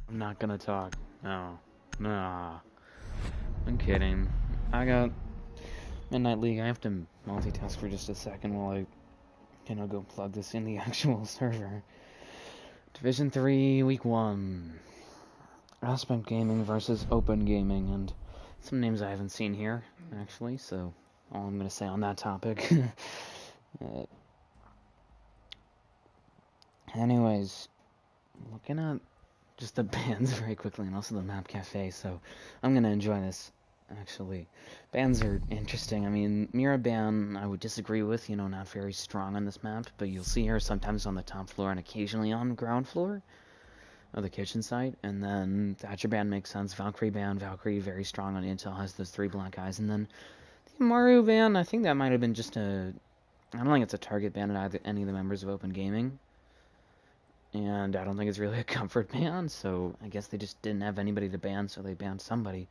I'm not gonna talk. No. Nah. I'm kidding. I got Midnight League. I have to multitask for just a second while I, go plug this in the actual server. Division 3, Week 1. Aspect Gaming versus Open Gaming, and some names I haven't seen here, actually, so all I'm gonna say on that topic. Anyways, looking at just the bands very quickly and also the map cafe, so I'm gonna enjoy this, actually. Bands are interesting. I mean, Mira ban I would disagree with, not very strong on this map, but you'll see her sometimes on the top floor and occasionally on ground floor of the kitchen site. And then Thatcher band makes sense. Valkyrie very strong on intel, has those 3 black eyes. And then the Maru band, I think that might have been just I don't think it's a target ban at any of the members of Open Gaming. And I don't think it's really a comfort ban, so I guess they just didn't have anybody to ban, so they banned somebody.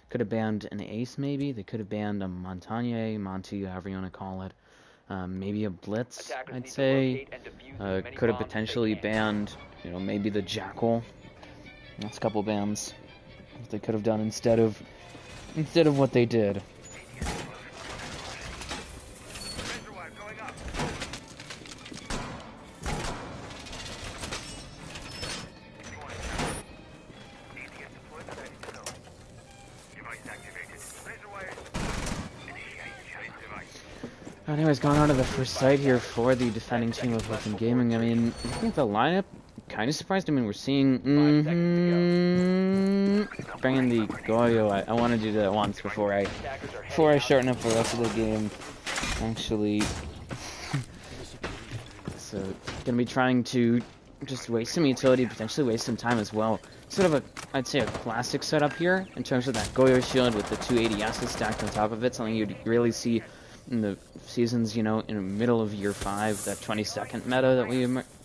Could have banned an ace, maybe. They could have banned a Montagne, Monty, however you want to call it. Maybe a blitz, I'd say. Could have potentially banned, maybe the Jackal. That's a couple bans that they could have done instead of what they did. Anyways, going on to the first site here for the defending team of Open Gaming. I mean, looking at the lineup, kind of surprised. I mean, we're seeing bringing the Goyo. I want to do that once before I shorten up the rest of the game. Actually, so gonna be trying to just waste some utility, potentially waste some time as well. Sort of I'd say a classic setup here in terms of that Goyo shield with the 280s stacked on top of it. Something you'd really see in the seasons, in the middle of year 5, that 20-second meta that we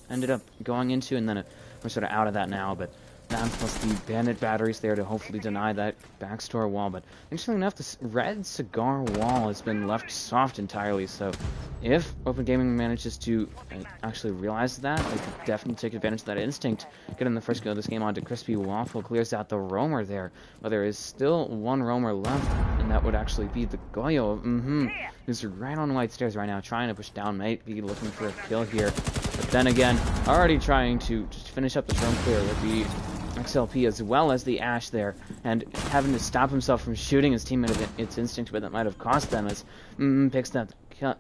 ended up going into, and then we're sort of out of that now, but that plus the bandit batteries there to hopefully deny that backstore wall. But interestingly enough, this red cigar wall has been left soft entirely, so if Open Gaming manages to actually realize that, they could definitely take advantage of that instinct. Get in the first go of this game onto Crispy Waffle, clears out the roamer there, but there is still one roamer left, and that would actually be the Goyo. Who's right on white stairs right now, trying to push down, might be looking for a kill here. But then again, already trying to just finish up this roam clear with the XLP as well as the Ash there, and having to stop himself from shooting his teammate with its instinct, but that might have cost them as picks up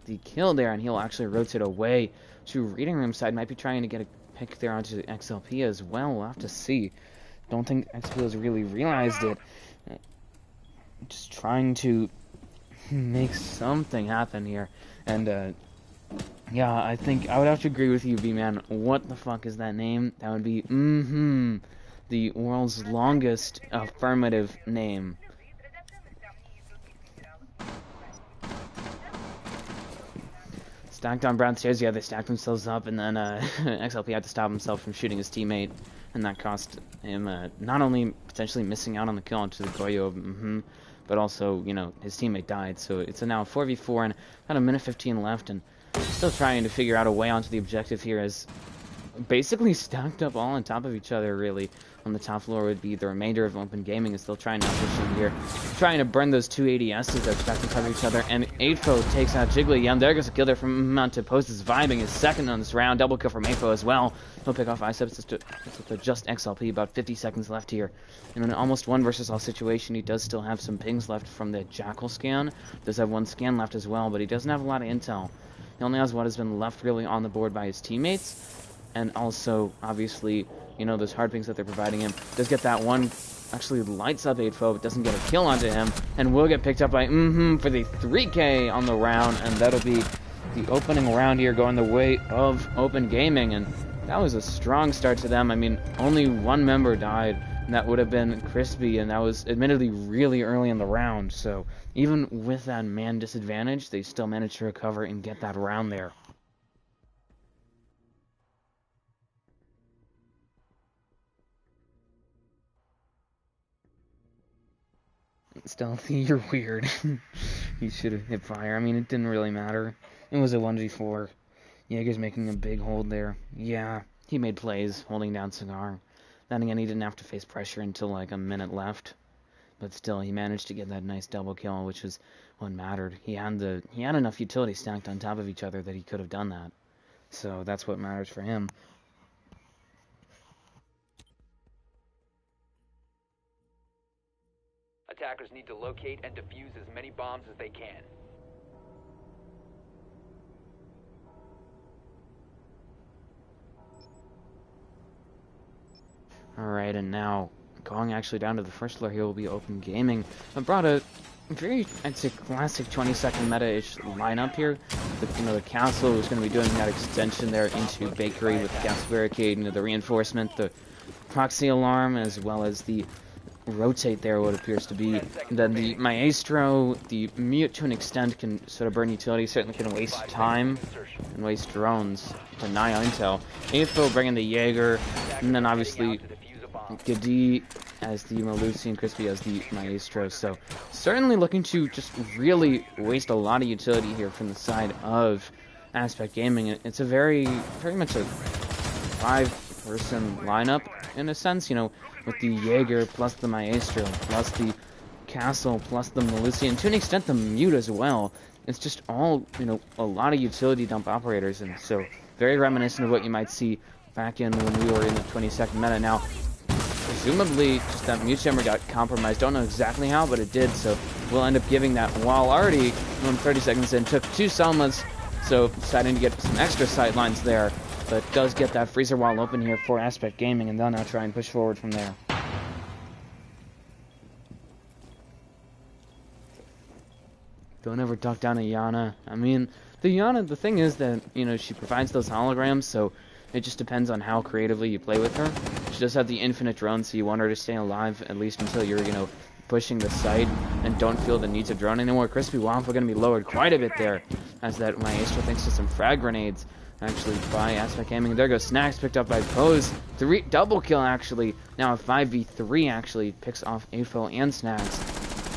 the kill there, and he'll actually rotate away to Reading Room side. Might be trying to get a pick there onto the XLP as well. We'll have to see. Don't think XLP has really realized it. Just trying to make something happen here, and yeah, I think I would have to agree with you, B-Man. What the fuck is that name? That would be the world's longest affirmative name. Stacked on brown stairs, yeah, they stacked themselves up, and then XLP had to stop himself from shooting his teammate, and that cost him not only potentially missing out on the kill onto the Goyo, but also, his teammate died. So it's a now 4v4, and about a minute 15 left, and still trying to figure out a way onto the objective here, as basically stacked up all on top of each other, really. On the top floor would be the remainder of Open Gaming, is still trying to push in here, trying to burn those 280Ss that are stacked on top of each other, and 8fo takes out Jiggly. Yeah, there goes a kill there from Mount to Post is vibing his second on this round. Double kill from 8fo as well. He'll pick off Iceps to just XLP. About 50 seconds left here. In an almost 1 versus all situation, he does still have some pings left from the Jackal scan. Does have 1 scan left as well, but he doesn't have a lot of intel. He only has what has been left really on the board by his teammates, and also, obviously, those hard pings that they're providing him. Does get that one, actually lights up 8fo, but doesn't get a kill onto him, and will get picked up by for the 3K on the round, and that'll be the opening round here going the way of Open Gaming, and that was a strong start to them. I mean, only 1 member died, and that would have been Crispy, and that was admittedly really early in the round, so even with that man disadvantage, they still managed to recover and get that round there. Stealthy, you're weird. You should have hit fire. I mean, it didn't really matter. It was a 1v4. Jaeger's making a big hold there. Yeah, he made plays holding down Cigar. Then again, he didn't have to face pressure until like a minute left. But still, he managed to get that nice double kill, which was what mattered. He had enough utility stacked on top of each other that he could have done that. So that's what matters for him. Attackers need to locate and defuse as many bombs as they can. Alright, and now going actually down to the first floor here will be Open Gaming. I brought a very, I'd say, classic 20-second meta-ish lineup here. The castle is going to be doing that extension there into Bakery with the gas barricade, the reinforcement, the proxy alarm, as well as the rotate there, what appears to be. And then the Maestro, the mute to an extent, can sort of burn utility, certainly can waste time and waste drones, deny intel. AFO bringing the Jaeger, and then obviously Gadi as the Malusi and Crispy as the Maestro. So certainly looking to just really waste a lot of utility here from the side of Aspect Gaming. It's a very much a 5-person lineup in a sense, with the Jaeger plus the Maestro plus the Castle plus the Malusi, and to an extent the Mute as well. It's just all, a lot of utility dump operators, and so very reminiscent of what you might see back in when we were in the 20-second meta. Now, presumably, just that Mute Jammer got compromised. Don't know exactly how, but it did, so we'll end up giving that while already, 30 seconds in, took 2 Selmas, so deciding to get some extra sight lines there, but does get that freezer wall open here for Aspect Gaming, and they'll now try and push forward from there. Don't ever talk down to Yana. I mean, the thing is that, she provides those holograms, so it just depends on how creatively you play with her. She does have the infinite drone, so you want her to stay alive at least until you're, pushing the site and don't feel the need to drone anymore. Crispy Waffle going to be lowered quite a bit there, as that Maestro thanks to some frag grenades actually by Aspect Gaming. There goes Snacks, picked up by Pose. Double kill actually. Now a 5v3 actually picks off AFO and Snacks.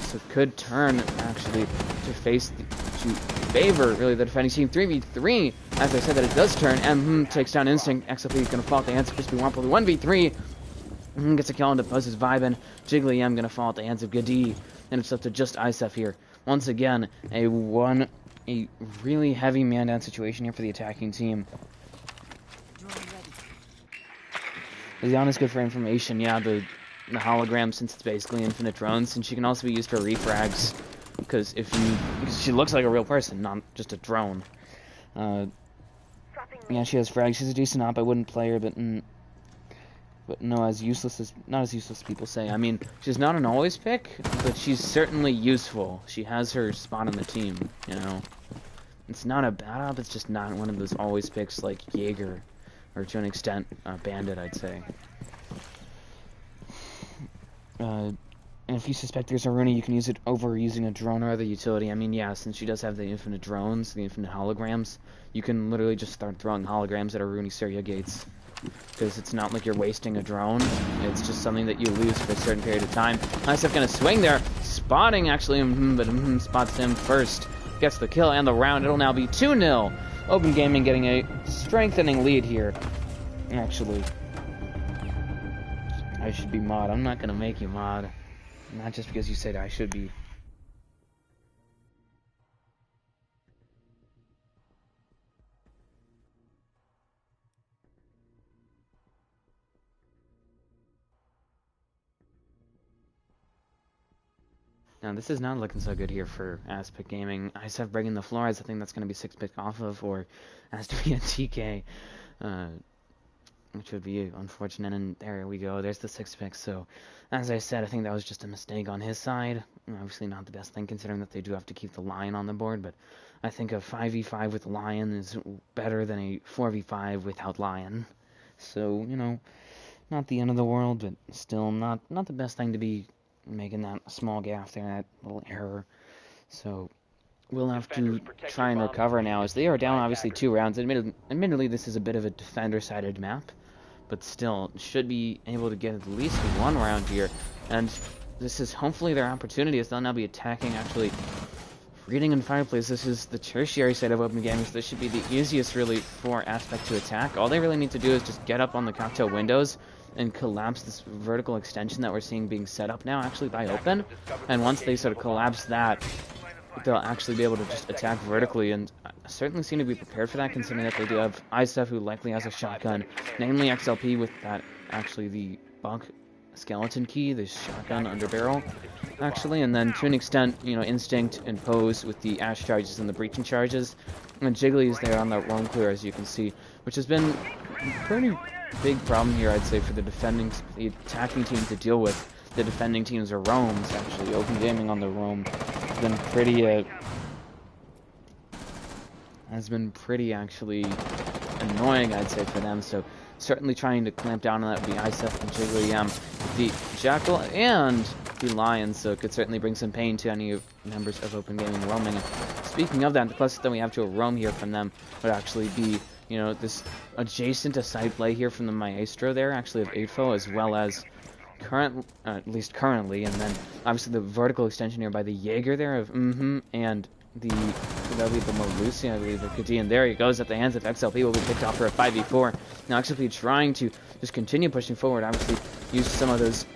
So could turn actually to favor really the defending team. 3v3, as I said that it does turn, and takes down Instinct. XLP is going to fall at the hands of Crispy Waffle. 1v3, gets a kill into Buzz's vibin'. Jiggly M going to fall at the hands of Gadi, and it's up to just Isef here. Once again, a really heavy man-down situation here for the attacking team. Liana's good for information. Yeah, the hologram, since it's basically infinite drones, and she can also be used for refrags, because she looks like a real person, not just a drone. Yeah, she has frags. She's a decent op. I wouldn't play her, but no, not as useless as people say. I mean, she's not an always pick, but she's certainly useful. She has her spot on the team. It's not a bad op. It's just not one of those always picks like Jaeger, or to an extent, Bandit, I'd say. And if you suspect there's a Rooney, you can use it over using a drone or other utility. I mean, yeah, since she does have the infinite drones, the infinite holograms, you can literally just start throwing holograms at a Rooney Syria gates. Because it's not like you're wasting a drone. It's just something that you lose for a certain period of time. Isef gonna swing there. Spotting, actually, but spots him first. Gets the kill and the round. It'll now be 2-0. Open Gaming getting a strengthening lead here. Actually, I should be mod. I'm not gonna make you mod. Not just because you said I should be. Now, this is not looking so good here for Aspect Gaming. Isef breaking the floors. I think that's going to be 6-pick off of, or has to be a TK, which would be unfortunate. And there we go. There's the 6-pick. So, as I said, I think that was just a mistake on his side. Obviously not the best thing, considering that they do have to keep the Lion on the board. But I think a 5v5 with Lion is better than a 4v5 without Lion. So, not the end of the world, but still not the best thing to be making that small gaffe there, that little error. So we'll have to try and recover now, as they are down obviously 2 rounds. Admittedly, this is a bit of a defender-sided map, but still should be able to get at least 1 round here. And this is hopefully their opportunity, as they'll now be attacking actually Reading and Fireplace, this is the tertiary side of Open Gaming, so this should be the easiest, really, for Aspect to attack. All they really need to do is just get up on the cocktail windows and collapse this vertical extension that we're seeing being set up now, actually, by Open. And once they sort of collapse that, they'll actually be able to just attack vertically, and certainly seem to be prepared for that, considering that they do have ISF, who likely has a shotgun, namely XLP with that, actually, the bunk skeleton key, the shotgun underbarrel, actually, and then to an extent, you know, Instinct and Pose with the Ash charges and the breaching charges, and Jiggly is there on that roam clear, as you can see, which has been a pretty big problem here, I'd say, for the attacking team to deal with. The defending teams are roams, actually. Open Gaming on the roam has been pretty actually annoying, I'd say, for them, so certainly trying to clamp down on that would be ISF and Jiggly, the Jackal and the Lion, so it could certainly bring some pain to any members of Open Gaming roaming. And speaking of that, the closest that we have to a roam here from them would actually be, you know, this adjacent to side play here from the Maestro there, actually of 8FO, as well as at least currently, and then obviously the vertical extension here by the Jaeger there of and that'll be the Malusi, I believe, of Kadi, and there he goes at the hands of XLP, will be picked off for a 5v4. Now XLP trying to just continue pushing forward, obviously use some of those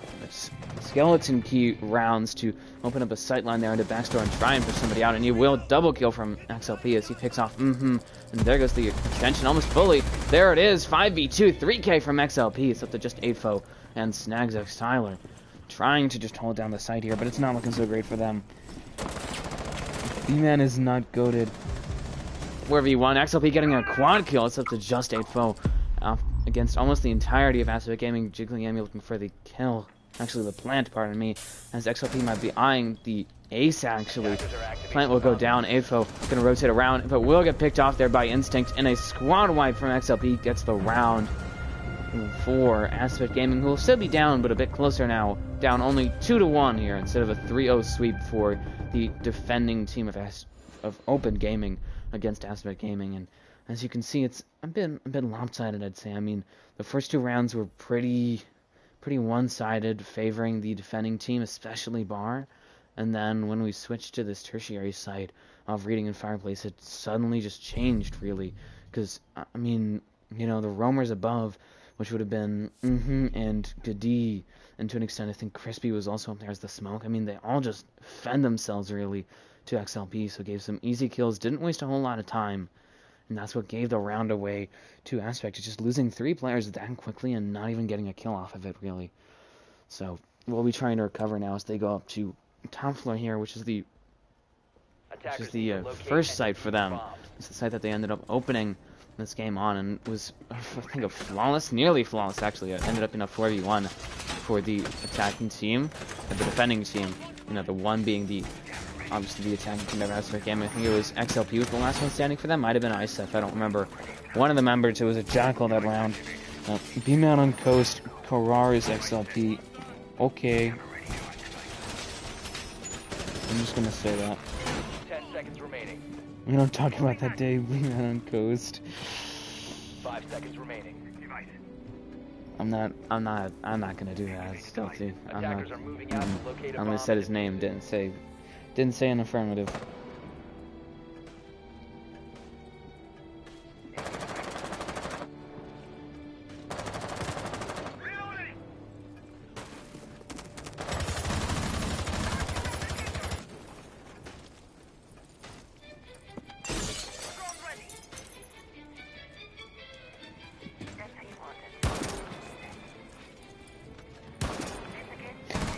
skeleton key rounds to open up a sight line there into backstore and try and push somebody out, and he will double kill from XLP as he picks off and there goes the extension almost fully. There it is, 5v2, 3k from XLP. It's up to just 8FO and snags X Tyler, trying to just hold down the site here, but it's not looking so great for them. B-Man is not goated. 4v1, XLP getting a quad kill. It's up to just 8FO against almost the entirety of Aspect Gaming. Jiggly Yami looking for the kill. Actually, the plant, pardon me, as XLP might be eyeing the ace, actually. Plant will go down. 8FO going to rotate around, but will get picked off there by Instinct, and a squad wipe from XLP gets the round for Aspect Gaming, who will still be down, but a bit closer now. Down only 2-1 here, instead of a 3-0 sweep for the defending team of Open Gaming against Aspect Gaming. And as you can see, it's a bit lopsided, I'd say. I mean, the first two rounds were pretty one-sided, favoring the defending team, especially Bar. And then when we switched to this tertiary side of Reading and Fireplace, it suddenly just changed, really. Because, I mean, you know, the roamers above, which would have been and Gadi, and to an extent I think Crispy was also up there as the smoke. I mean, they all just fend themselves really to XLP, so gave some easy kills, didn't waste a whole lot of time, and that's what gave the round away to Aspect. It's just losing 3 players that quickly and not even getting a kill off of it, really. So we'll be trying to recover now as they go up to top floor here, which is the first site for them. It's the site that they ended up opening this game on, and was, I think, a flawless, nearly flawless actually. It ended up in a 4v1 for the attacking team, and the defending team. You know, the one being obviously the attacking team of Aspect Game. I think it was XLP was the last one standing for them. Might have been ISF, I don't remember. One of the members, it was a Jackal that round. B-Man on Coast, Korar is XLP. Okay. I'm just gonna say that. 10 seconds remaining. We don't talk about that day, B-Man on Coast. 5 seconds remaining. I'm not gonna do that. Still, dude. I'm not. Attackers are moving out to locate a I only bomb said his and name, defuse didn't say an affirmative.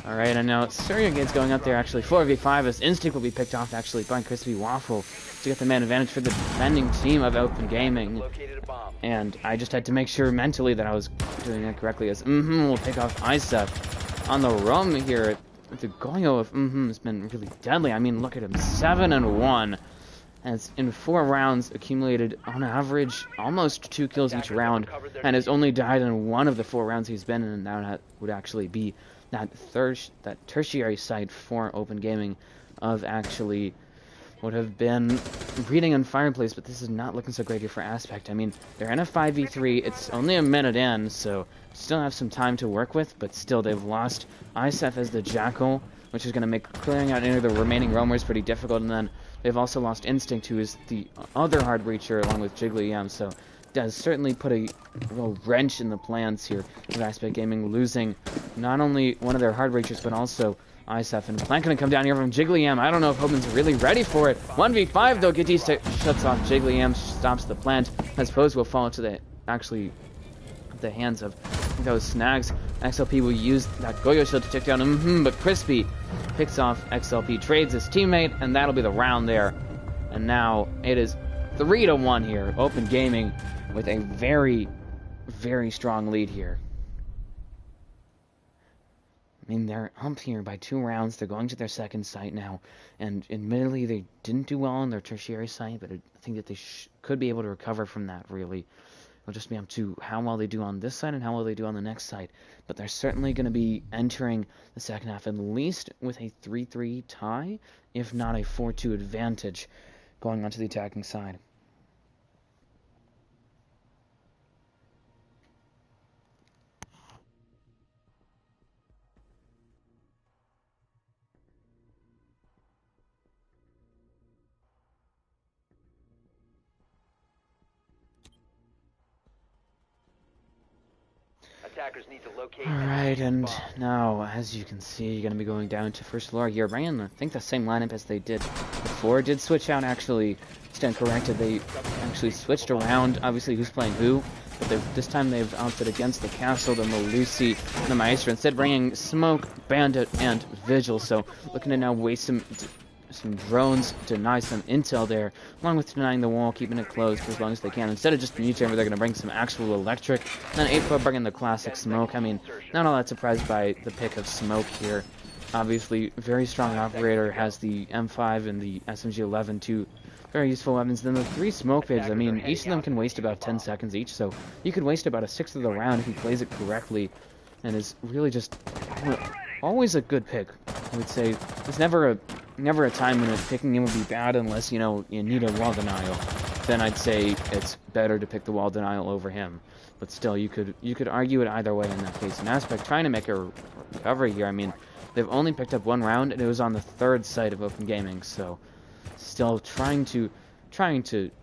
Alright, and now Surya Gate's going up there actually. 4v5 as Instinct will be picked off actually by Crispy Waffle to get the man advantage for the defending team of Open Gaming. And I just had to make sure mentally that I was doing it correctly as will pick off ISF on the roam here. The Goyo of has been really deadly. I mean, look at him, 7-1. Has in 4 rounds accumulated on average almost 2 kills each round, and has only died in 1 of the 4 rounds he's been in, and that would actually be that tertiary site for Open Gaming of actually would have been Reading and Fireplace, but this is not looking so great here for Aspect. I mean, they're in a 5v3, it's only a minute in, so still have some time to work with, but still they've lost ISF as the Jackal, which is going to make clearing out any of the remaining roamers pretty difficult. And then they've also lost Instinct, who is the other hard breacher, along with Jiggly EM, so does certainly put a real wrench in the plans here of Aspect Gaming, losing not only one of their hard breachers, but also ISF. And Plant going to come down here from Jiggly EM. I don't know if Hopen's really ready for it. 1v5 though, Giddy shuts off Jiggly EM, stops the plant. I suppose will fall into the hands of those snags. XLP will use that Goyo shield to take down but Crispy picks off XLP, trades his teammate, and that'll be the round there. And now it is 3-1 here. Open Gaming with a very, very strong lead here. I mean, they're up here by 2 rounds. They're going to their second site now. And admittedly, they didn't do well on their tertiary site, but I think that they could be able to recover from that, really. It'll just be up to how well they do on this side and how well they do on the next side. But they're certainly going to be entering the second half at least with a 3-3 tie, if not a 4-2 advantage, going onto the attacking side. Attackers need to locate. Alright, and now, as you can see, you're going to be going down to first floor here. Bringing, I think, the same lineup as they did before. Did switch out, actually, stand corrected. They actually switched around, obviously, who's playing who. But this time they've opted against the Castle, the Melusi, and the Maestro. Instead, bringing Smoke, Bandit, and Vigil. So, looking to now waste some drones, deny some intel there, along with denying the wall, keeping it closed for as long as they can. Instead of just Mute Chamber, they're going to bring some actual electric. And then 8-4 bringing the classic Smoke. I mean, not all that surprised by the pick of Smoke here. Obviously, very strong operator, has the M5 and the SMG-11, two very useful weapons. Then the 3 smoke waves, I mean, each of them can waste about 10 seconds each, so you could waste about a sixth of the round if he plays it correctly, and is really just always a good pick. I would say there's never a time when picking him would be bad unless, you know, you need a wall denial. Then I'd say it's better to pick the wall denial over him. But still, you could argue it either way in that case. And Aspect trying to make a recovery here. I mean, they've only picked up 1 round, and it was on the 3rd site of Open Gaming, so still trying to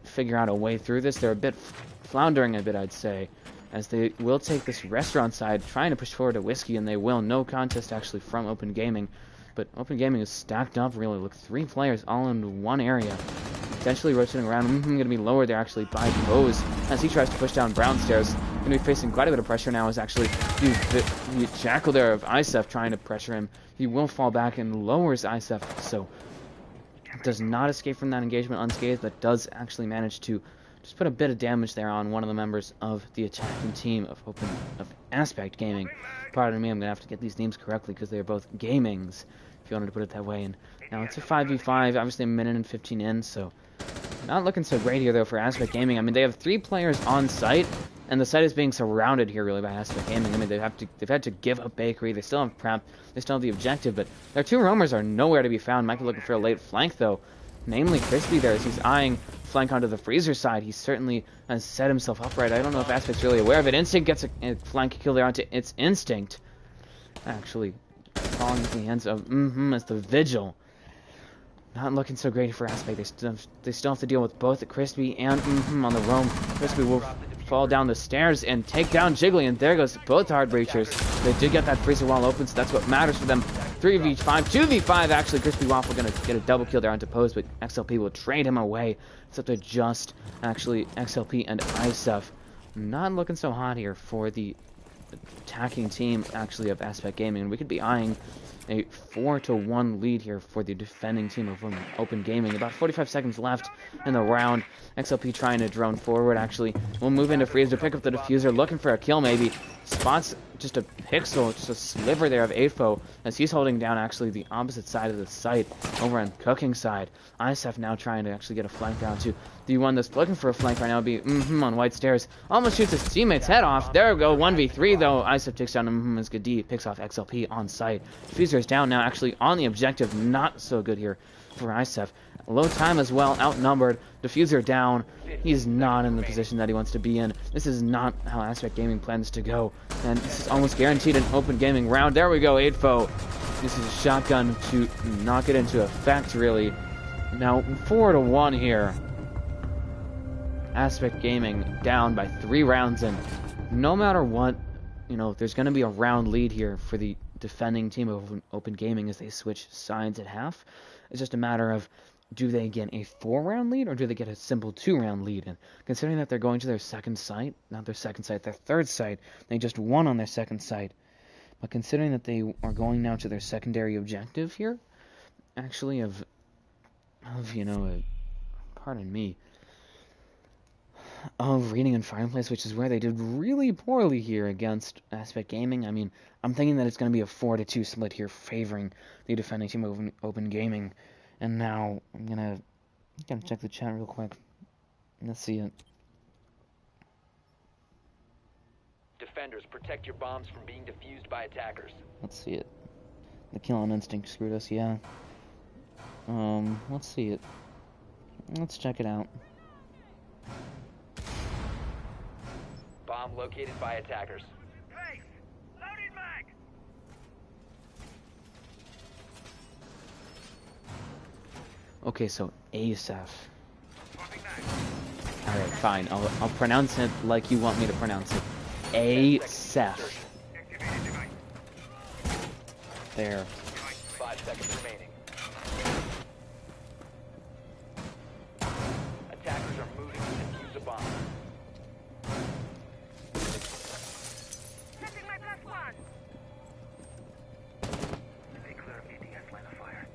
figure out a way through this. They're a bit floundering a bit, I'd say, as they will take this restaurant side, trying to push forward a Whiskey, and they will. No contest actually from Open Gaming, but Open Gaming is stacked up really. Look, 3 players all in one area, potentially rotating around. Going to be lowered there actually by Pose as he tries to push down Brown Stairs. Going to be facing quite a bit of pressure now as actually the Jackal there of Isef trying to pressure him. He will fall back and lowers Isef, so does not escape from that engagement unscathed, but does actually manage to just put a bit of damage there on one of the members of the attacking team of Aspect Gaming. Pardon me, I'm going to have to get these names correctly because they are both Gamings, if you wanted to put it that way. And now it's a 5v5, obviously a minute and 15 in, so not looking so great here, though, for Aspect Gaming. I mean, they have 3 players on site, and the site is being surrounded here, really, by Aspect Gaming. I mean, they've had to give up Bakery. They still have Prep. They still have the objective, but their 2 roamers are nowhere to be found. Might be looking for a late flank, though, namely Crispy there, as he's eyeing flank onto the Freezer side. He certainly has set himself up right. I don't know if Aspect's really aware of it. Instinct gets a flank kill there onto its Instinct. Actually, falling into the hands of as the Vigil. Not looking so great for Aspect. They still have to deal with both the Crispy and on the roam. Crispy will fall down the stairs and take down Jiggly, and there goes both hard breachers. They did get that freezer wall open, so that's what matters for them. 3v5, 2v5 actually. Crispy Waffle gonna get a double kill there onto Pose, but XLP will trade him away. It's up to just actually XLP and Isef. Not looking so hot here for the attacking team actually of Aspect Gaming, and we could be eyeing a 4-1 lead here for the defending team of Open Gaming. About 45 seconds left in the round. XLP trying to drone forward, actually. We'll move into Freeze to pick up the diffuser, looking for a kill maybe. Spots just a pixel, just a sliver there of AFO, as he's holding down actually the opposite side of the site, over on Cooking side. Isef now trying to actually get a flank down to the one that's looking for a flank right now would be on White Stairs. Almost shoots his teammate's head off. There we go, 1v3 though. Isef takes down as Gadi picks off XLP on site. Diffuser is down now actually on the objective. Not so good here for Isef. Low time as well, outnumbered. Diffuser down. He's not in the position that he wants to be in. This is not how Aspect Gaming plans to go. And this is almost guaranteed an Open Gaming round. There we go, 8-4. uses a shotgun to knock it into effect, really. Now, 4-1 here. Aspect Gaming down by 3 rounds, and no matter what, you know, there's going to be a round lead here for the defending team of Open Gaming as they switch sides at half. It's just a matter of, do they get a 4-round lead, or do they get a simple 2-round lead? And considering that they're going to their second site, not their second site, their third site, they just won on their second site. But considering that they are going now to their secondary objective here, actually of you know, pardon me, of Reading and Fireplace, which is where they did really poorly here against Aspect Gaming. I mean, I'm thinking that it's going to be a 4-2 split here, favoring the defending team of Open Gaming. And now I'm gonna check the chat real quick. Let's see it. Defenders, protect your bombs from being defused by attackers. Let's see it. The killing instinct screwed us, yeah. Let's see it. Let's check it out. Bomb located by attackers. Place! Loading mag! Okay, so ASF. Alright, fine. I'll pronounce it like you want me to pronounce it. ASF. There. 5 seconds remaining. Attackers are moving to defuse a bomb. Setting my plus one! Stay clear of ATS line of fire.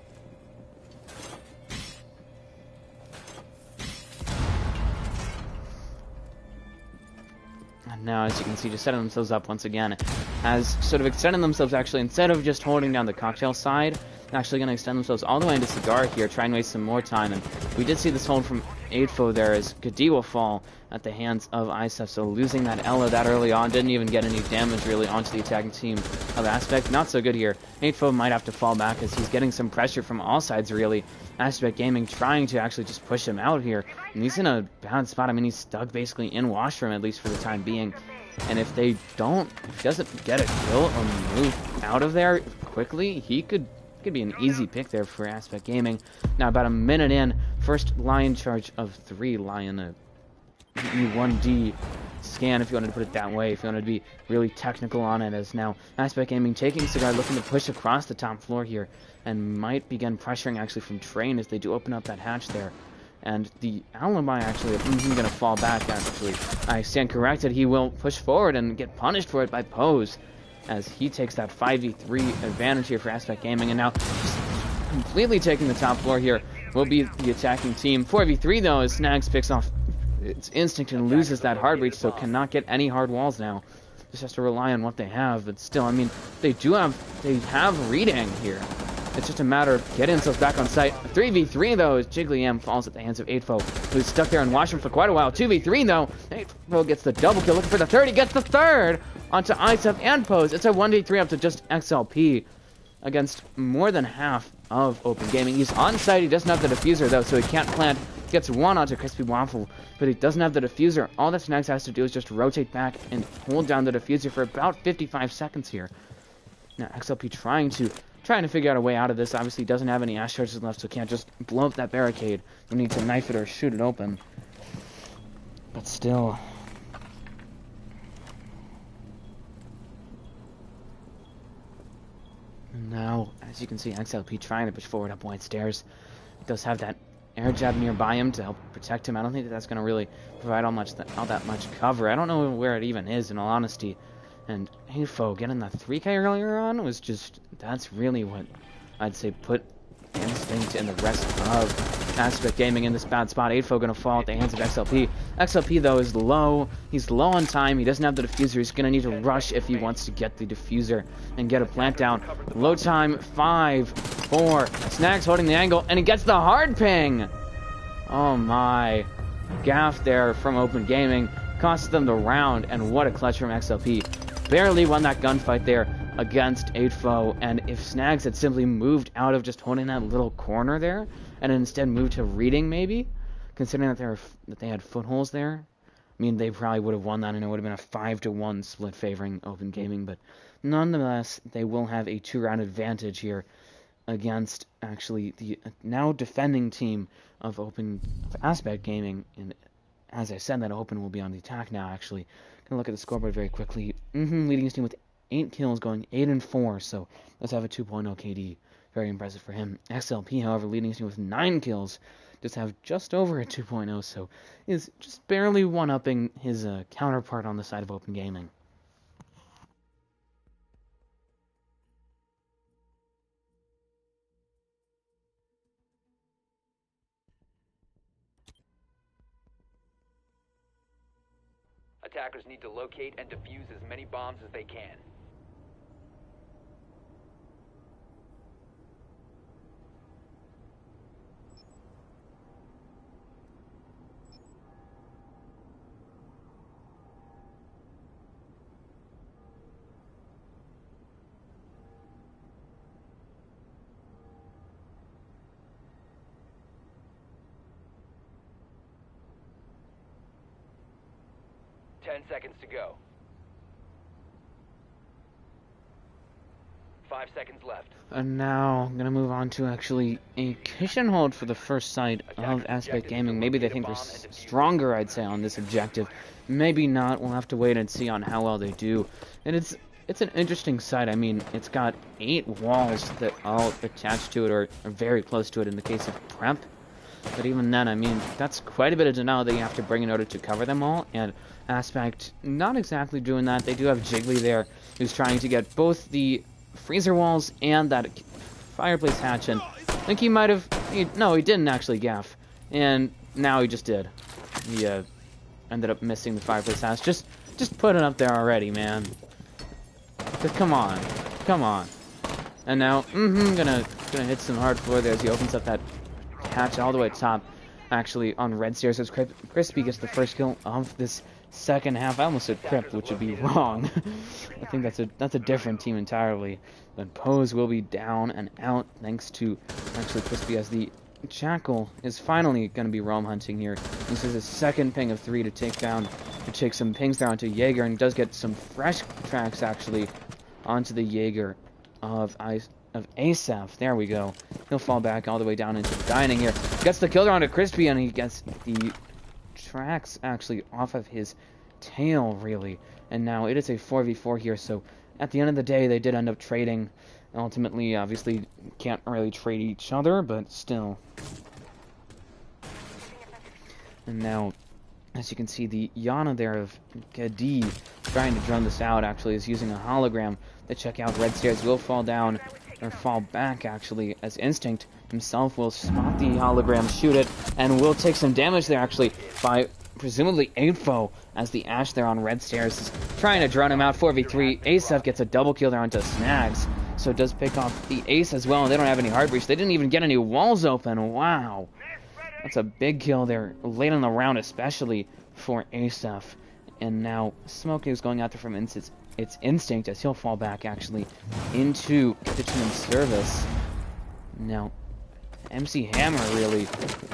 And now, as you can see, just setting themselves up once again, as sort of extending themselves, actually, instead of just holding down the cocktail side, actually going to extend themselves all the way into Cigar here, try and waste some more time. And we did see this hold from Adefo there as Gadi will fall at the hands of ISF, so losing that Ella that early on, didn't even get any damage really onto the attacking team of Aspect. Not so good here. Adefo might have to fall back as he's getting some pressure from all sides really. Aspect Gaming trying to actually just push him out here, and he's in a bad spot. I mean, he's stuck basically in washroom, at least for the time being. And if he doesn't get a kill or move out of there quickly, he could be an easy pick there for Aspect Gaming. Now about a minute in, first Lion charge of 3 Lion, E1D scan, if you wanted to put it that way, if you wanted to be really technical on it, as now Aspect Gaming taking Cigar, looking to push across the top floor here, and might begin pressuring actually from Train as they do open up that hatch there. And the Alibi actually, he's going to fall back actually. I stand corrected, he will push forward and get punished for it by Pose, as he takes that 5v3 advantage here for Aspect Gaming, and now just completely taking the top floor here will be the attacking team. 4v3 though, as Snags picks off its instinct and loses that hard breach, so cannot get any hard walls now. Just has to rely on what they have, but still, I mean, they have reading here. It's just a matter of getting themselves back on site. 3v3 though, as Jiggly M falls at the hands of Adefo, who's stuck there and watching for quite a while. 2v3 though, Adefo gets the double kill, looking for the third. He gets the third onto ISF and Pose. It's a 1v3 up to just XLP against more than half of Open Gaming. He's on site, he doesn't have the diffuser though, so he can't plant. Gets one onto Crispy Waffle, but he doesn't have the diffuser. All that Snags has to do is just rotate back and hold down the diffuser for about 55 seconds here. Now XLP trying to figure out a way out of this. Obviously doesn't have any ash charges left, so can't just blow up that barricade. We need to knife it or shoot it open. But still. And now, as you can see, XLP trying to push forward up White Stairs. Does have that air jab nearby him to help protect him. I don't think that's going to really provide all that much cover. I don't know where it even is, in all honesty. And Adefo getting that 3K earlier on was just, that's really what I'd say put Instinct and the rest of Aspect Gaming in this bad spot. Adefo going to fall at the hands of XLP. XLP though is low. He's low on time. He doesn't have the diffuser. He's going to need to rush if he wants to get the diffuser and get a plant down. Low time, 5, 4. Snags holding the angle, and he gets the hard ping. Oh my. Gaff there from Open Gaming. Costs them the round, and what a clutch from XLP. Barely won that gunfight there against Adefo, and if Snags had simply moved out of just holding that little corner there, and instead moved to reading maybe, considering that they had footholds there, I mean, they probably would have won that, and it would have been a 5-1 split favoring Open Gaming, but Nonetheless, they will have a 2-round advantage here against actually the now defending team of Aspect Gaming. And as I said, that Open will be on the attack now. Actually, gonna look at the scoreboard very quickly. Leading his team with 8 kills, going 8-4. So let's have a 2.0 KD. Very impressive for him. XLP, however, leading his team with 9 kills, just have just over a 2.0. So is just barely one-upping his counterpart on the side of Open Gaming. Attackers need to locate and defuse as many bombs as they can. Ten seconds to go. 5 seconds left. And now I'm gonna move on to actually a kitchen hold for the first side of Aspect Gaming. Maybe they think they're stronger, I'd say, on this objective. Maybe not. We'll have to wait and see on how well they do. And it's an interesting site. I mean, it's got 8 walls that all attached to it or are very close to it in the case of Prep. But even then, I mean, that's quite a bit of denial that you have to bring in order to cover them all. And Aspect not exactly doing that. They do have Jiggly there, who's trying to get both the freezer walls and that fireplace hatch, and I think he might have... No, he didn't actually gaff. And now he just did. He ended up missing the fireplace hatch. Just put it up there already, man. Just come on. Come on. And now, gonna hit some hard floor there as he opens up that hatch all the way top. Actually, on red stairs, as Crispy gets the first kill of this second half. I almost said Crip, which would be wrong. I think that's a different team entirely. But Pose will be down and out thanks to actually Crispy, as the Jackal is finally going to be roam hunting here. This is his second ping of 3 to take some pings there onto Jaeger, and does get some fresh tracks actually onto the Jaeger of Asaph. There we go. He'll fall back all the way down into the dining here. Gets the kill there onto Crispy, and he gets the tracks actually off of his tail, really. And now it is a 4v4 here, so at the end of the day, they did end up trading. Ultimately, obviously, can't really trade each other, but still. And now, as you can see, the Yana there of Gadi trying to drone this out, actually, is using a hologram to check out red stairs. Will fall down, or fall back, actually, as Instinct himself will spot the hologram, shoot it, and will take some damage there, actually, by presumably Info, as the Ash there on red stairs is trying to drone him out. 4v3. Asaph gets a double kill there onto Snags, so it does pick off the Ace as well, and they don't have any hard breach. They didn't even get any walls open. Wow. That's a big kill there, late in the round, especially for Asaph. And now Smoke is going out there from its Instinct, as he'll fall back, actually, into Kitchen and Service. Now, MC Hammer, really,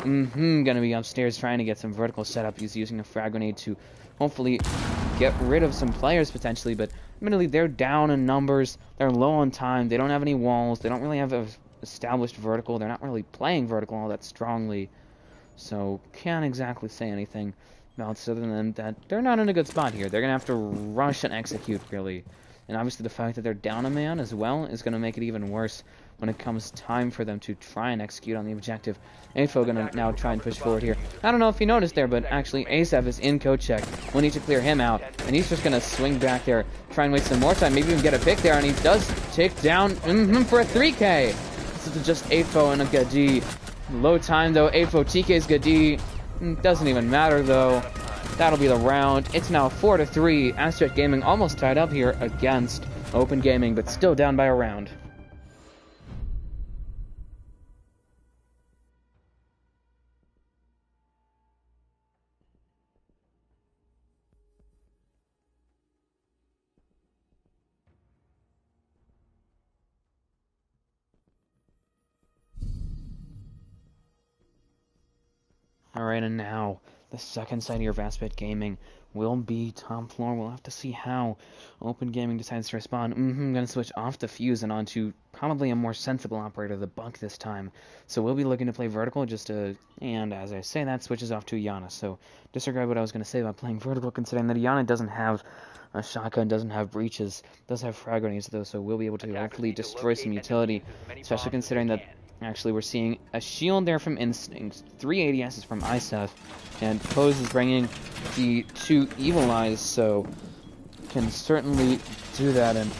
gonna be upstairs trying to get some vertical setup. He's using a frag grenade to hopefully get rid of some players, potentially, but admittedly, they're down in numbers, they're low on time, they don't have any walls, they don't really have an established vertical, they're not really playing vertical all that strongly, so can't exactly say anything about this other than that they're not in a good spot here. They're gonna have to rush and execute, really. And obviously the fact that they're down a man as well is going to make it even worse when it comes time for them to try and execute on the objective. Info going to now try and push forward here. I don't know if you noticed there, but actually Asaph is in code check. We'll need to clear him out. And he's just going to swing back there, try and waste some more time, maybe even get a pick there. And he does take down for a 3K. This is just Afo and a Gadi. Low time though. Afo TK's Gadi. Doesn't even matter though. That'll be the round. It's now 4-3. Aspect Gaming almost tied up here against Open Gaming, but still down by a round. Alright, and now the second side here of Aspect Gaming will be top floor. We'll have to see how Open Gaming decides to respond. I'm going to switch off the fuse and onto probably a more sensible operator, the Buck this time. So we'll be looking to play vertical and as I say that, switches off to Iana. So disregard what I was going to say about playing vertical, considering that Iana doesn't have a shotgun, doesn't have breaches, does have frag grenades though, so we'll be able to hopefully destroy some utility, especially considering that actually we're seeing a shield there from Instinct, 3 ADSs from ISEF, and Pose is bringing the 2 Evil Eyes, so can certainly do that. And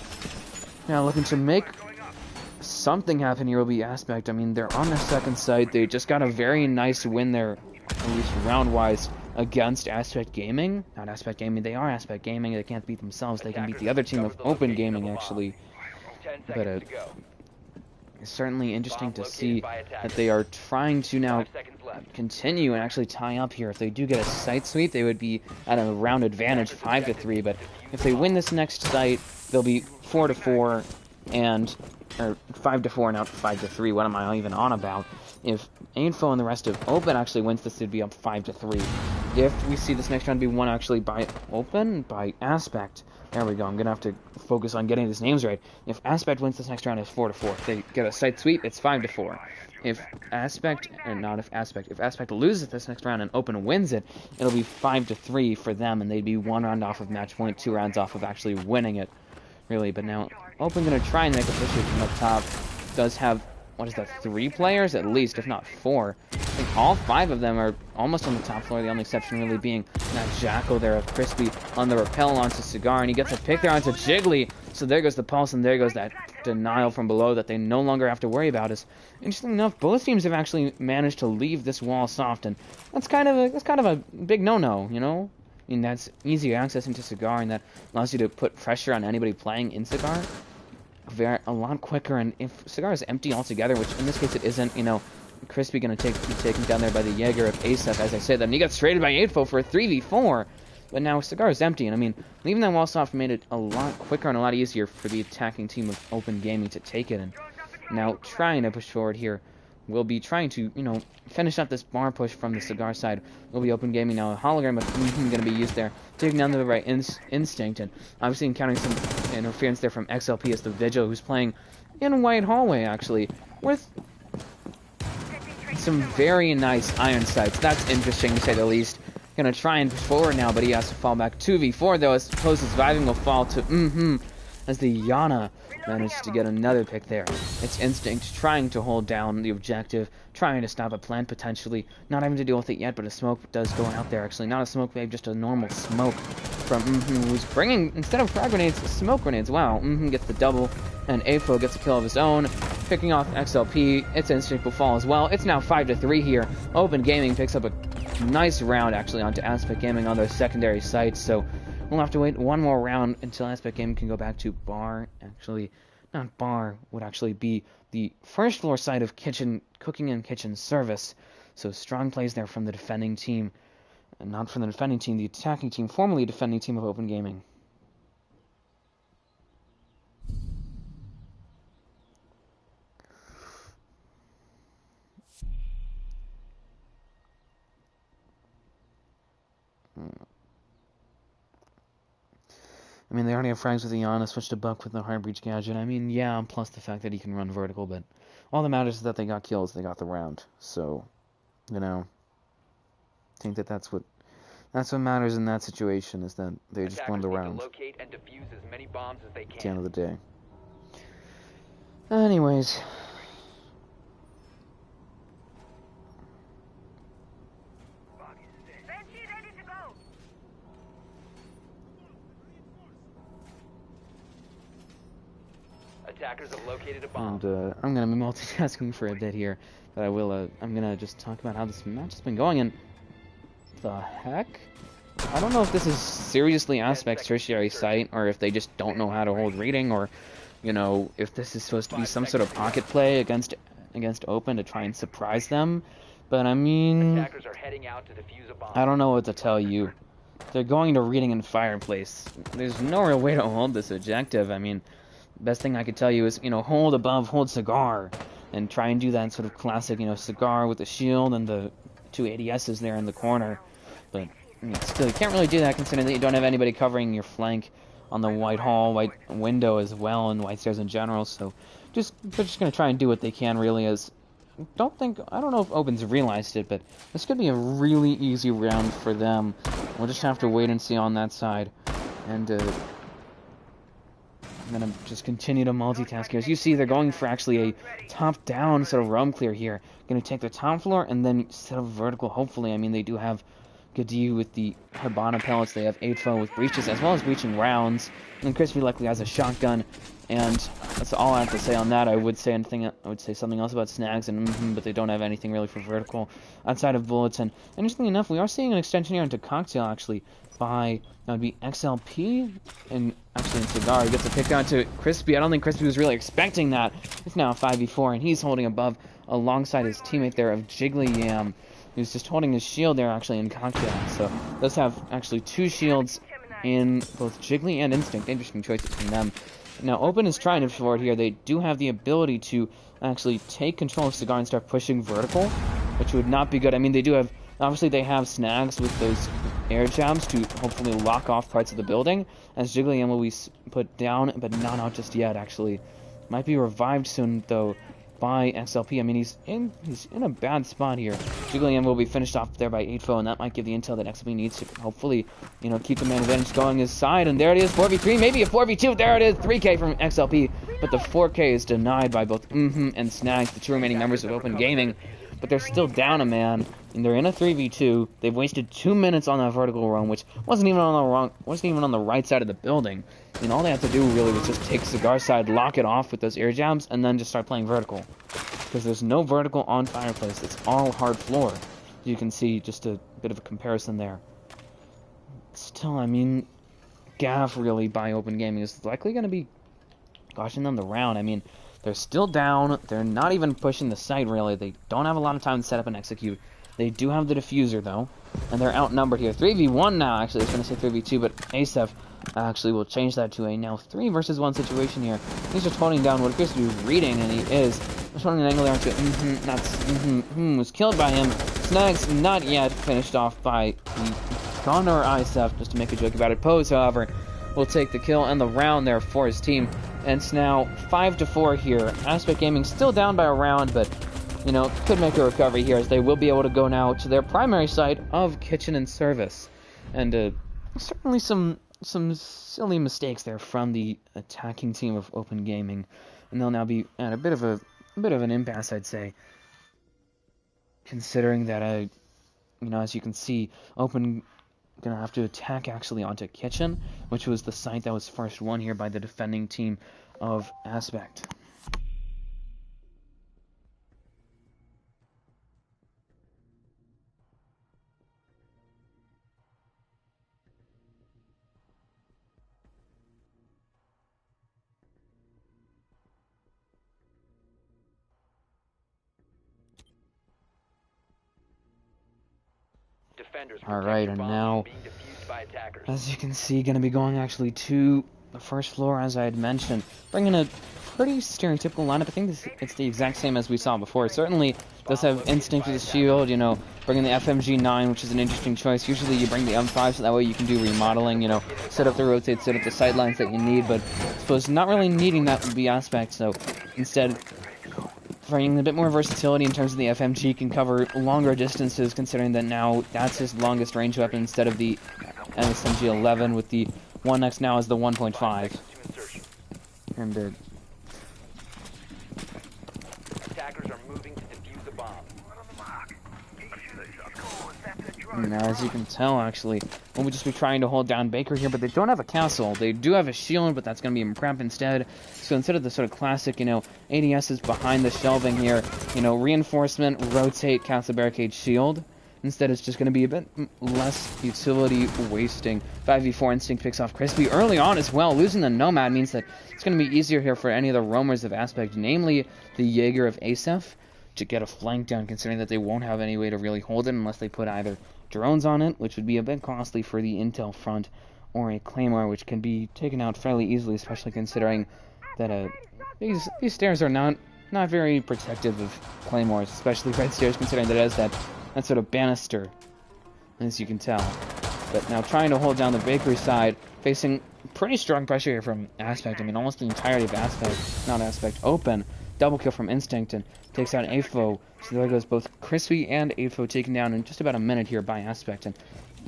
now looking to make something happen here will be Aspect. I mean, they're on the second site. They just got a very nice win there, at least round-wise, against Aspect Gaming. Not Aspect Gaming, they are Aspect Gaming. They can't beat themselves. They can beat the other team of Open Gaming, actually. But it's certainly interesting to see that they are trying to now continue and actually tie up here. If they do get a site sweep, they would be at a round advantage, 5-3. But if they win this next site, they'll be 4-4 or 5-4, not 5-3. What am I even on about? If Info and the rest of Open actually wins this, they'd be up 5-3. If we see this next round be won actually by Aspect, there we go. I'm gonna have to focus on getting these names right. If Aspect wins this next round, it's 4-4. If they get a site sweep, it's 5-4. If Aspect loses this next round and Open wins it, it'll be 5-3 for them, and they'd be 1 round off of match point, 2 rounds off of actually winning it, really. But now Open gonna try and make a push from up top. Does have, 3 players at least, if not 4. I think all 5 of them are almost on the top floor, the only exception really being that Jackal there of Crispy on the rappel onto Cigar, and he gets a pick there onto Jiggly, so there goes the pulse, and there goes that denial from below that they no longer have to worry about. Interesting enough, both teams have actually managed to leave this wall soft, and that's kind of a big no-no, you know? I mean, that's easy access into Cigar, and that allows you to put pressure on anybody playing in Cigar a lot quicker. And if Cigar is empty altogether, which in this case it isn't, you know, Crispy gonna be taken down there by the Jaeger of Asef, as I said. Then he got traded by 8-4 for a 3v4. But now Cigar is empty, and I mean, leaving that wall soft made it a lot quicker and a lot easier for the attacking team of Open Gaming to take it. And now trying to push forward here, we'll be trying to, you know, finish up this bar push from the Cigar side. We'll be Open Gaming now. A hologram of going to be used there, taking down the right Instinct, and obviously encountering some interference there from XLP as the Vigil, who's playing in White Hallway, actually, with some very nice iron sights. That's interesting, to say the least. Gonna try and push forward now, but he has to fall back. 2v4, though, as Pose surviving will fall to as the Yana managed to get another pick there. It's Instinct trying to hold down the objective, trying to stop a plant potentially, not having to deal with it yet, but a smoke does go out there. Actually, not a smoke wave, just a normal smoke from who's bringing, instead of frag grenades, smoke grenades. Wow, gets the double, and AFO gets a kill of his own, picking off XLP. Its Instinct will fall as well. It's now 5-3 here. Open Gaming picks up a nice round, actually, onto Aspect Gaming on their secondary sites, so we'll have to wait one more round until Aspect Gaming can go back to bar. Actually, not bar, would actually be the first floor side of kitchen, cooking and kitchen service. So strong plays there from the defending team. And not from the defending team, the attacking team, formerly defending team of Open Gaming. I mean, they already have frags with Iana, switched to Buck with the Hard Breach Gadget. I mean, yeah, plus the fact that he can run vertical, but all that matters is that they got kills, they got the round. So, you know, I think that's what matters in that situation, is that they just won the round. Locate and defuse as many bombs as they can. At the end of the day. Anyways. Attackers have located a bomb. And I'm gonna be multitasking for a bit here, but I'm gonna just talk about how this match has been going. And the heck? I don't know if this is seriously Aspect's tertiary site, or if they just don't know how to hold reading, or, you know, if this is supposed to be some sort of pocket play against Open to try and surprise them. But I mean, Attackers are heading out to defuse a bomb. I don't know what to tell you. They're going to reading and fireplace. There's no real way to hold this objective. I mean, best thing I could tell you is, you know, hold above, hold Cigar, and try and do that sort of classic, you know, Cigar with the shield and the 2 ADSs there in the corner. but I mean, still, you can't really do that considering that you don't have anybody covering your flank on the white hall, white window as well, and white stairs in general. So they're just gonna try and do what they can. Really, as I don't know if Open's realized it, but this could be a really easy round for them. We'll just have to wait and see on that side, and I'm gonna just continue to multitask here. As you see, they're going for actually a top-down sort of roam clear here. Gonna take the top floor and then set up vertical, hopefully. I mean, they do have Gadi with the Hibana pellets. They have 8-4 with breaches, as well as breaching rounds. And Crispy likely has a shotgun. And that's all I have to say on that. I would say something else about snags, but they don't have anything really for vertical outside of bullets. And interestingly enough, we are seeing an extension here into Cocktail, actually, by, that would be XLP, and actually in Cigar. He gets a pick out to Crispy. I don't think Crispy was really expecting that. It's now a 5v4, and he's holding above alongside his teammate there of Jiggly Yam, who's just holding his shield there, actually, in Cocktail. So, does have, actually, 2 shields in both Jiggly and Instinct. Interesting choices from them. Now, Open is trying to forward here. They do have the ability to actually take control of Cigar and start pushing vertical, which would not be good. I mean, they do have, obviously they have snags with those air jabs to hopefully lock off parts of the building, as Jiggly will be put down, but not out just yet, actually. Might be revived soon, though, by XLP. I mean, he's in a bad spot here. Jiggly will be finished off there by 8-4, and that might give the intel that XLP needs to hopefully, keep the man advantage going his side. And there it is, 4v3, maybe a 4v2. There it is, 3K from XLP, but the 4K is denied by both and Snags, the 2 remaining members of Open Gaming. But they're still down a man, and they're in a 3v2. They've wasted 2 minutes on that vertical run, which wasn't even on the right side of the building. And all they had to do really was just take Cigar side, lock it off with those air jabs, and then just start playing vertical. Because there's no vertical on Fireplace. It's all hard floor. You can see just a bit of a comparison there. Still, I mean, gaff really by Open Gaming is likely going to be costing them the round. I mean, they're still down. They're not even pushing the site, really. They don't have a lot of time to set up and execute. They do have the diffuser, though, and they're outnumbered here. 3v1 now, actually. I was going to say 3v2, but Asef actually will change that to a now 3 versus 1 situation here. He's just holding down what appears to be reading, and he is. Just holding an angle there to was killed by him. Snags not yet finished off by the Connor Asef, just to make a joke about it. Pose, however, will take the kill and the round there for his team. And it's now 5-4 here. Aspect Gaming still down by a round, but could make a recovery here, as they will be able to go now to their primary site of Kitchen and Service. And certainly some silly mistakes there from the attacking team of Open Gaming, and they'll now be at a bit of an impasse, I'd say, considering that as you can see, Open gonna have to attack actually onto Kitchen, which was the site that was first won here by the defending team of Aspect. Alright, and now, as you can see, going to be going actually to the first floor, as I had mentioned. Bringing a pretty stereotypical lineup. I think it's the exact same as we saw before. It certainly does have Instinct with the shield, bringing the FMG9, which is an interesting choice. Usually you bring the M5, so that way you can do remodeling, set up the rotate, set up the sightlines that you need, but I suppose not really needing that would be Aspect, so instead, bringing a bit more versatility in terms of the FMG, can cover longer distances, considering that now that's his longest range weapon instead of the SMG-11, with the 1X now as the 1.5. And attackers are moving to defuse the bomb. now, as you can tell, actually, we'll just be trying to hold down Baker here, but they don't have a castle. They do have a shield, but that's going to be in prep instead. So instead of the sort of classic, ADS is behind the shelving here, reinforcement, rotate, castle, barricade, shield. Instead, it's just going to be a bit less utility wasting. 5v4 Instinct picks off Crispy early on as well. Losing the Nomad means that it's going to be easier here for any of the roamers of Aspect, namely the Jaeger of Asef, to get a flank down, considering that they won't have any way to really hold it unless they put either drones on it, which would be a bit costly for the intel front, or a Claymore, which can be taken out fairly easily, especially considering that these stairs are not very protective of Claymores, especially red stairs, considering that it has that sort of banister as you can tell. But now trying to hold down the bakery side, facing pretty strong pressure here from Aspect. I mean, almost the entirety of Aspect, not Aspect, Open. Double kill from Instinct and takes out AFO. So there goes both Crispy and AFO taken down in just about a minute here by Aspect. And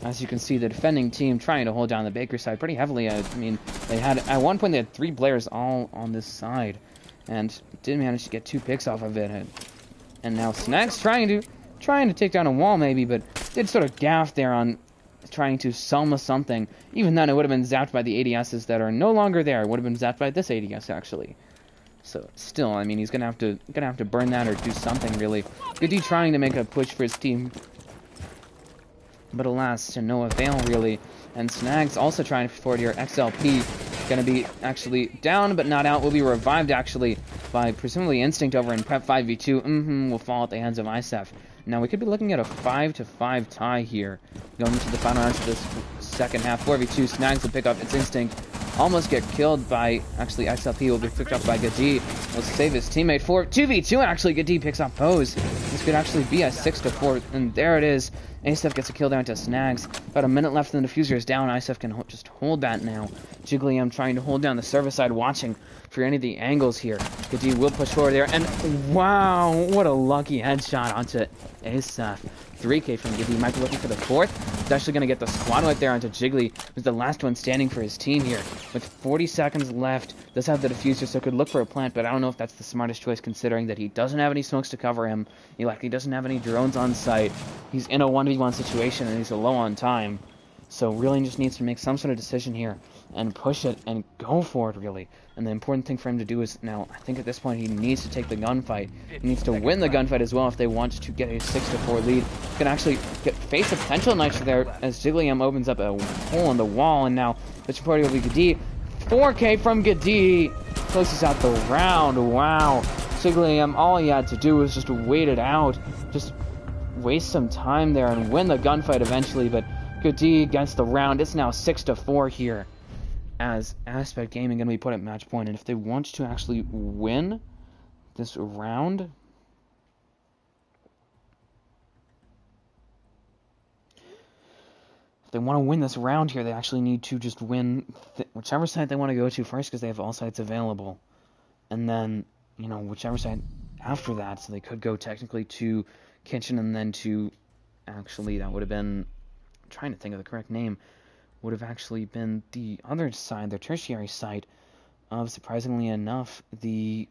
as you can see, the defending team trying to hold down the bakery side pretty heavily. I mean, they had, at one point, they had 3 players all on this side. And did manage to get 2 picks off of it. And now Snags trying to take down a wall maybe, but did sort of gaff there on trying to Selma something. Even then, it would have been zapped by the ADSs that are no longer there. It would have been zapped by this ADS actually. So still, I mean, he's gonna have to burn that or do something really. Goody trying to make a push for his team, but alas, to no avail really. And Snags also trying to forward here. XLP gonna be actually down but not out. Will be revived actually by presumably Instinct over in Prep 5v2. Will fall at the hands of ISEF. Now we could be looking at a 5-5 tie here going into the final round of this second half. 4v2, Snags will pick up its Instinct. Almost get killed by, actually XLP will be picked up by Gadi. Will save his teammate for 2v2 actually. Gadi picks up Pose. This could actually be a 6-4, and there it is. ASEF gets a kill down to Snags. About a minute left and the diffuser is down. ISEF can just hold that now. Jiggly trying to hold down the service side, watching for any of the angles here. Gadi will push forward there, and wow, what a lucky headshot onto ASEF. 3K from Gadi. Might be looking for the 4th. He's actually going to get the squad right there onto Jiggly, who's the last one standing for his team here. With 40 seconds left, does have the diffuser, so could look for a plant, but I don't know if that's the smartest choice considering that he doesn't have any smokes to cover him. He likely doesn't have any drones on site. He's in a 1v1 situation and he's low on time. So really just needs to make some sort of decision here and push it and go for it really. And the important thing for him to do is now, I think at this point he needs to take the gunfight. He needs to win the gunfight as well if they want to get a 6-4 lead. He can actually face a potential nitro there as Jigglyam opens up a hole in the wall, and now the supporting will be Gadi. 4K from Gadi closes out the round. Wow. Jigglyam, all he had to do was just wait it out. Just waste some time there and win the gunfight eventually, but Gadi gets the round. It's now 6-4 here as Aspect Gaming going to be put at match point. And if they want to actually win this round, if they want to win this round here, they actually need to just win whichever side they want to go to first, because they have all sides available. And then, you know, whichever side after that, so they could go technically to Kitchen and then to, actually, that would have been, I'm trying to think of the correct name, would have actually been the other side, their tertiary side of, surprisingly enough, the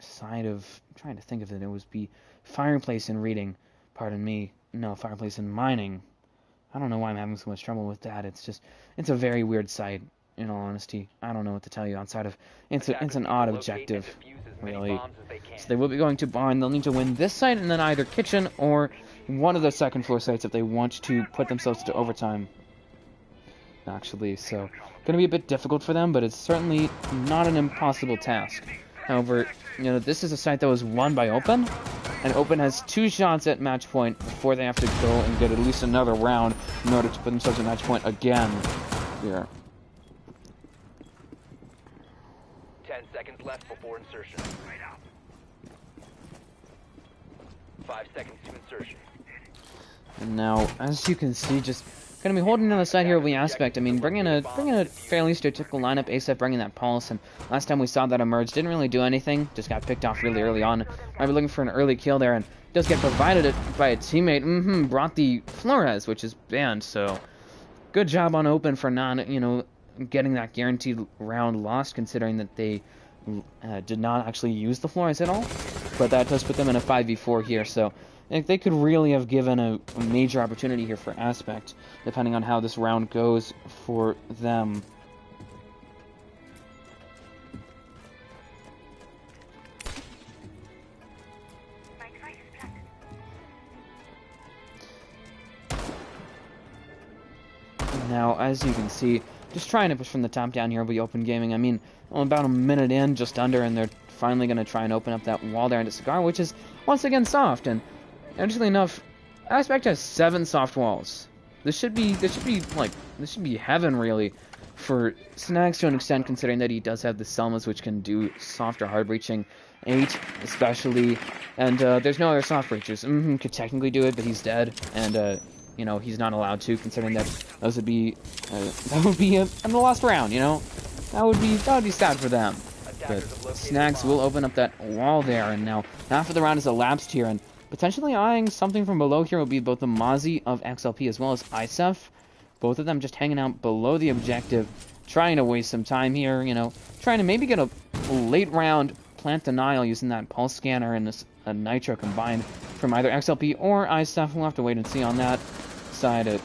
side of, I'm trying to think of it, it was be Fireplace in Reading, pardon me, no, Fireplace in Mining. I don't know why I'm having so much trouble with that. It's just, it's a very weird site, in all honesty. I don't know what to tell you outside of, it's an odd objective, really. So they will be going to Barn. They'll need to win this site and then either Kitchen or one of the second floor sites if they want to put themselves to overtime, actually. So, going to be a bit difficult for them, but it's certainly not an impossible task. However, you know, this is a site that was won by Open, and Open has 2 shots at match point before they have to go and get at least another round in order to put themselves at match point again here. 10 seconds left before insertion. 5 seconds to insertion. And now, as you can see, just going to be holding on the side here with the Aspect. I mean, bringing a fairly stereotypical lineup. ASEF bringing that pulse, and last time we saw that emerge, didn't really do anything. Just got picked off really early on. Might be looking for an early kill there, and does get provided it by a teammate. Brought the Flores, which is banned. So, good job on Open for not, you know, getting that guaranteed round lost, considering that they did not actually use the Flores at all. But that does put them in a 5v4 here. So, I think they could really have given a major opportunity here for Aspect, depending on how this round goes for them. Now, as you can see, just trying to push from the top down here with Open Gaming. I mean, about a minute in, just under, and they're finally going to try and open up that wall there into Cigar, which is once again soft. And interestingly enough, Aspect has 7 soft walls. This should be heaven really for Snags to an extent, considering that he does have the Selmas, which can do soft or hard breaching. 8 especially, and there's no other soft breachers. Could technically do it, but he's dead, and you know, he's not allowed to, considering that that would be in the last round, you know? That would be sad for them. But Snags will open up that wall there, and now half of the round is elapsed here, and potentially eyeing something from below here will be both the Mozzie of XLP as well as Isef. Both of them just hanging out below the objective, trying to waste some time here, you know, trying to maybe get a late round plant denial using that pulse scanner and this nitro combined from either XLP or Isef. We'll have to wait and see on that side. It's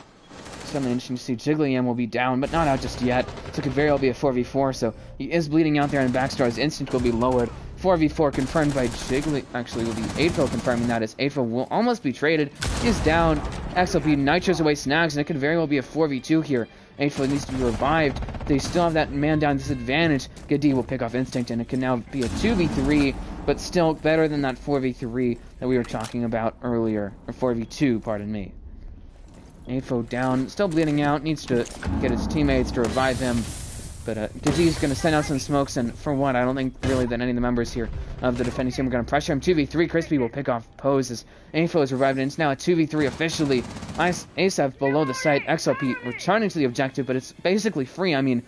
certainly interesting to see. Jigglyam will be down, but not out just yet. So it could very well be a 4v4, so he is bleeding out there, and Backstar's instinct will be lowered. 4v4 confirmed by Jiggly. Actually, will be 8fo confirming that, as 8fo will almost be traded. He is down. XLP nitros away Snags, and it could very well be a 4v2 here. 8fo needs to be revived. They still have that man down disadvantage. Gadi will pick off instinct, and it can now be a 2v3, but still better than that 4v3 that we were talking about earlier. Or 4v2, pardon me. 8fo down, still bleeding out, needs to get his teammates to revive him. But Gaji's going to send out some smokes, and for one, I don't think really that any of the members here of the defending team are going to pressure him. 2v3, Crispy will pick off Pose as 8fo is revived, and it's now a 2v3 officially. Asaf below the site, XLP returning to the objective, but it's basically free. I mean,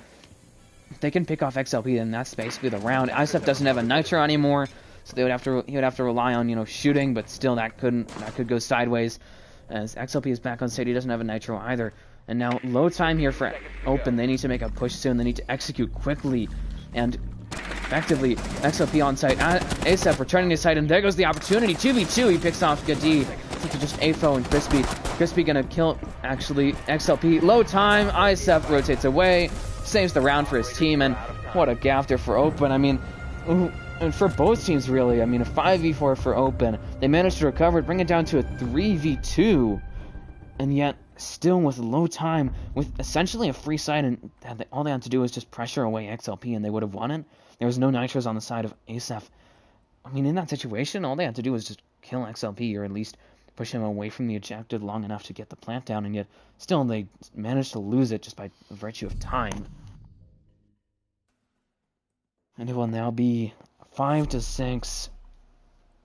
they can pick off XLP, and that's basically the round. Asaf doesn't have a nitro anymore, so he would have to rely on, you know, shooting, but still that could go sideways. As XLP is back on state, he doesn't have a nitro either. And now, low time here for Open. They need to make a push soon. They need to execute quickly. And effectively, XLP on site. Asap returning to site, and there goes the opportunity. 2v2, he picks off Gadi. It's just 8fo and Crispy. Crispy gonna kill, actually, XLP. Low time, Asap rotates away, saves the round for his team, and what a gaff there for Open. I mean, and for both teams, really. I mean, a 5v4 for Open. They managed to recover it, bring it down to a 3v2. And yet, still with low time, with essentially a free side, and all they had to do was just pressure away XLP, and they would have won it. There was no nitros on the side of Asaf. I mean, in that situation, all they had to do was just kill XLP, or at least push him away from the objective long enough to get the plant down, and yet, still, they managed to lose it just by virtue of time. And it will now be 5-6.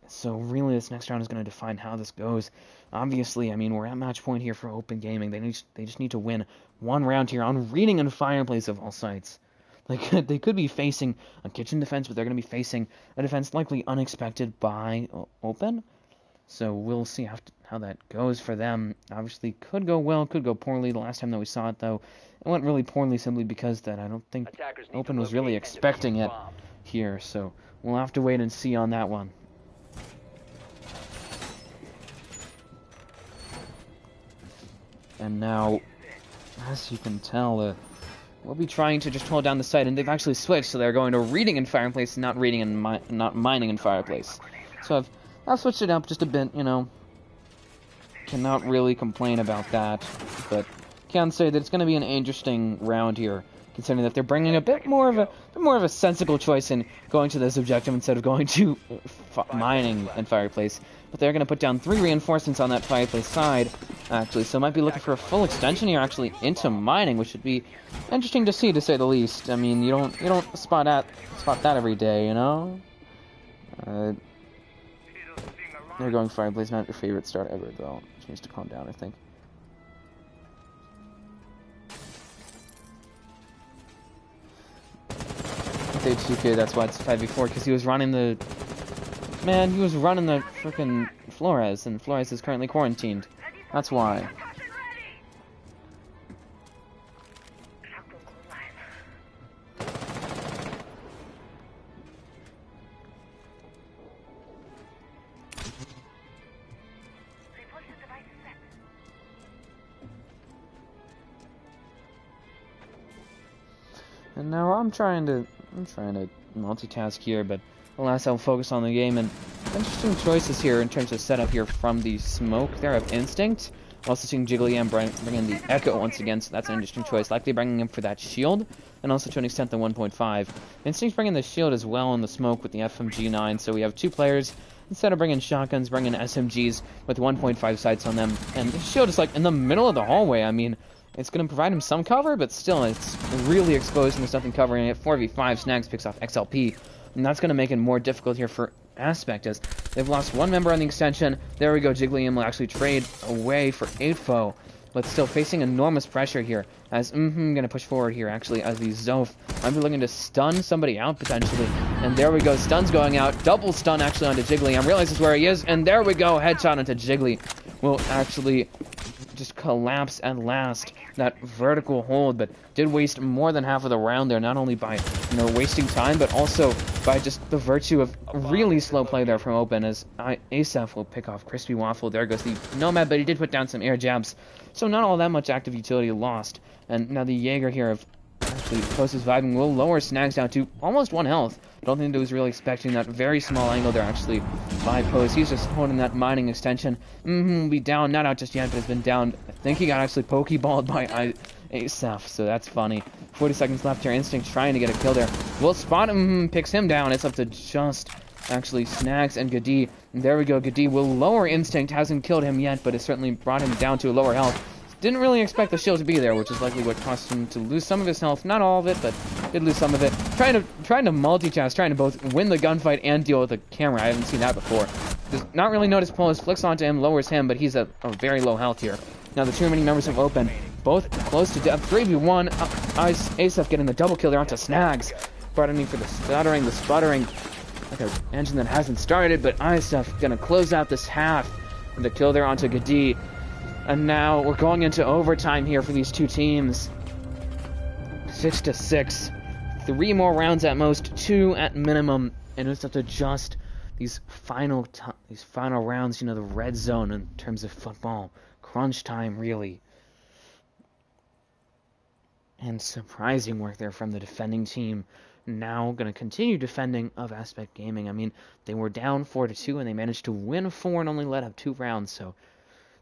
So really, this next round is going to define how this goes. Obviously, I mean, we're at match point here for Open Gaming. They just need to win one round here on Reading and Fireplace of all sites. They could be facing a kitchen defense, but they're going to be facing a defense likely unexpected by Open. So we'll see how that goes for them. Obviously, could go well, could go poorly. The last time that we saw it, though, it went really poorly simply because that I don't think Open was really expecting it here. So we'll have to wait and see on that one. And now, as you can tell, we'll be trying to just hold down the site, and they've actually switched, so they're going to Reading and Fireplace, not Reading and not Mining and Fireplace. So I've switched it up just a bit, you know. Cannot really complain about that, but can say that it's going to be an interesting round here, considering that they're bringing a bit more of a sensible choice in going to this objective instead of going to Mining and Fireplace. But they're going to put down 3 reinforcements on that Fireplace side, actually, so might be looking for a full extension here, actually, into Mining, which would be interesting to see, to say the least. I mean, you don't spot that every day, you know. They're going Fireplace, not your favorite start ever, though. She needs to calm down, I think. They 2K, that's why it's 5v4, because he was running the frickin' Flores, and Flores is currently quarantined. That's why. And now I'm trying to multitask here, but alas, I'll focus on the game. And interesting choices here in terms of setup here from the smoke there of Instinct. Also seeing Jigglyam bring in the Echo once again, so that's an interesting choice. Likely bringing him for that shield, and also to an extent the 1.5. Instinct bringing the shield as well in the smoke with the FMG9, so we have 2 players. Instead of bringing shotguns, bringing SMGs with 1.5 sights on them. And the shield is like in the middle of the hallway. I mean, it's going to provide him some cover, but still, it's really exposed and there's nothing covering it. 4v5, Snags picks off XLP. And that's going to make it more difficult here for Aspect, as they've lost one member on the extension. There we go, Jiggly will actually trade away for 8-4, but still facing enormous pressure here, as gonna push forward here, actually, as the Zoth might be looking to stun somebody out, potentially. And there we go, stun's going out, double stun actually onto Jiggly, realizes where he is, and there we go, headshot onto Jiggly. Will actually just collapse at last. That vertical hold, but did waste more than half of the round there, not only by, you know, wasting time, but also by just the virtue of really slow play there from Open, as Asaph will pick off Crispy Waffle. There goes the Nomad, but he did put down some air jabs, so not all that much active utility lost. And now the Jaeger here of actually Post is vibing, will lower Snags down to almost 1 health. Don't think he was really expecting that very small angle there actually by Post. He's just holding that mining extension. Will be down, not out just yet, but has been down. I think he got actually pokeballed by Asaph, so that's funny. 40 seconds left here. Instinct trying to get a kill there. Will spot him, picks him down. It's up to just actually Snags and Gadi. And there we go. Gadi will lower Instinct. Hasn't killed him yet, but has certainly brought him down to a lower health. Didn't really expect the shield to be there, which is likely what caused him to lose some of his health. Not all of it, but did lose some of it. Trying to multitask, trying to both win the gunfight and deal with the camera. I haven't seen that before. Does not really notice Polis, flicks onto him, lowers him, but he's at a very low health here. Now the two remaining members of Open, both close to death. 3v1. Asaph getting the double kill there onto Snags. Pardon me for the sputtering. Like an engine that hasn't started, but Asaph gonna close out this half. And the kill there onto Gadi. And now we're going into overtime here for these two teams. 6-6. 3 more rounds at most, 2 at minimum, and it's up to just these final rounds. You know, the red zone in terms of football, crunch time, really. And surprising work there from the defending team. Now going to continue defending of Aspect Gaming. I mean, they were down 4-2, and they managed to win 4 and only let up 2 rounds. So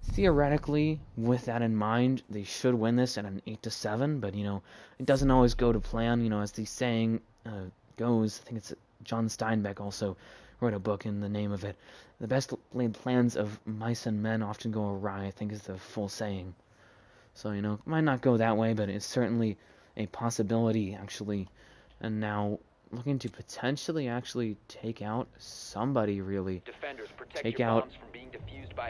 theoretically, with that in mind, they should win this at an 8-7, but, you know, it doesn't always go to plan. You know, as the saying goes, I think it's John Steinbeck also wrote a book in the name of it. The best laid plans of mice and men often go awry, I think is the full saying. So, you know, it might not go that way, but it's certainly a possibility, actually. And now looking to potentially actually take out somebody, really. Defenders, take out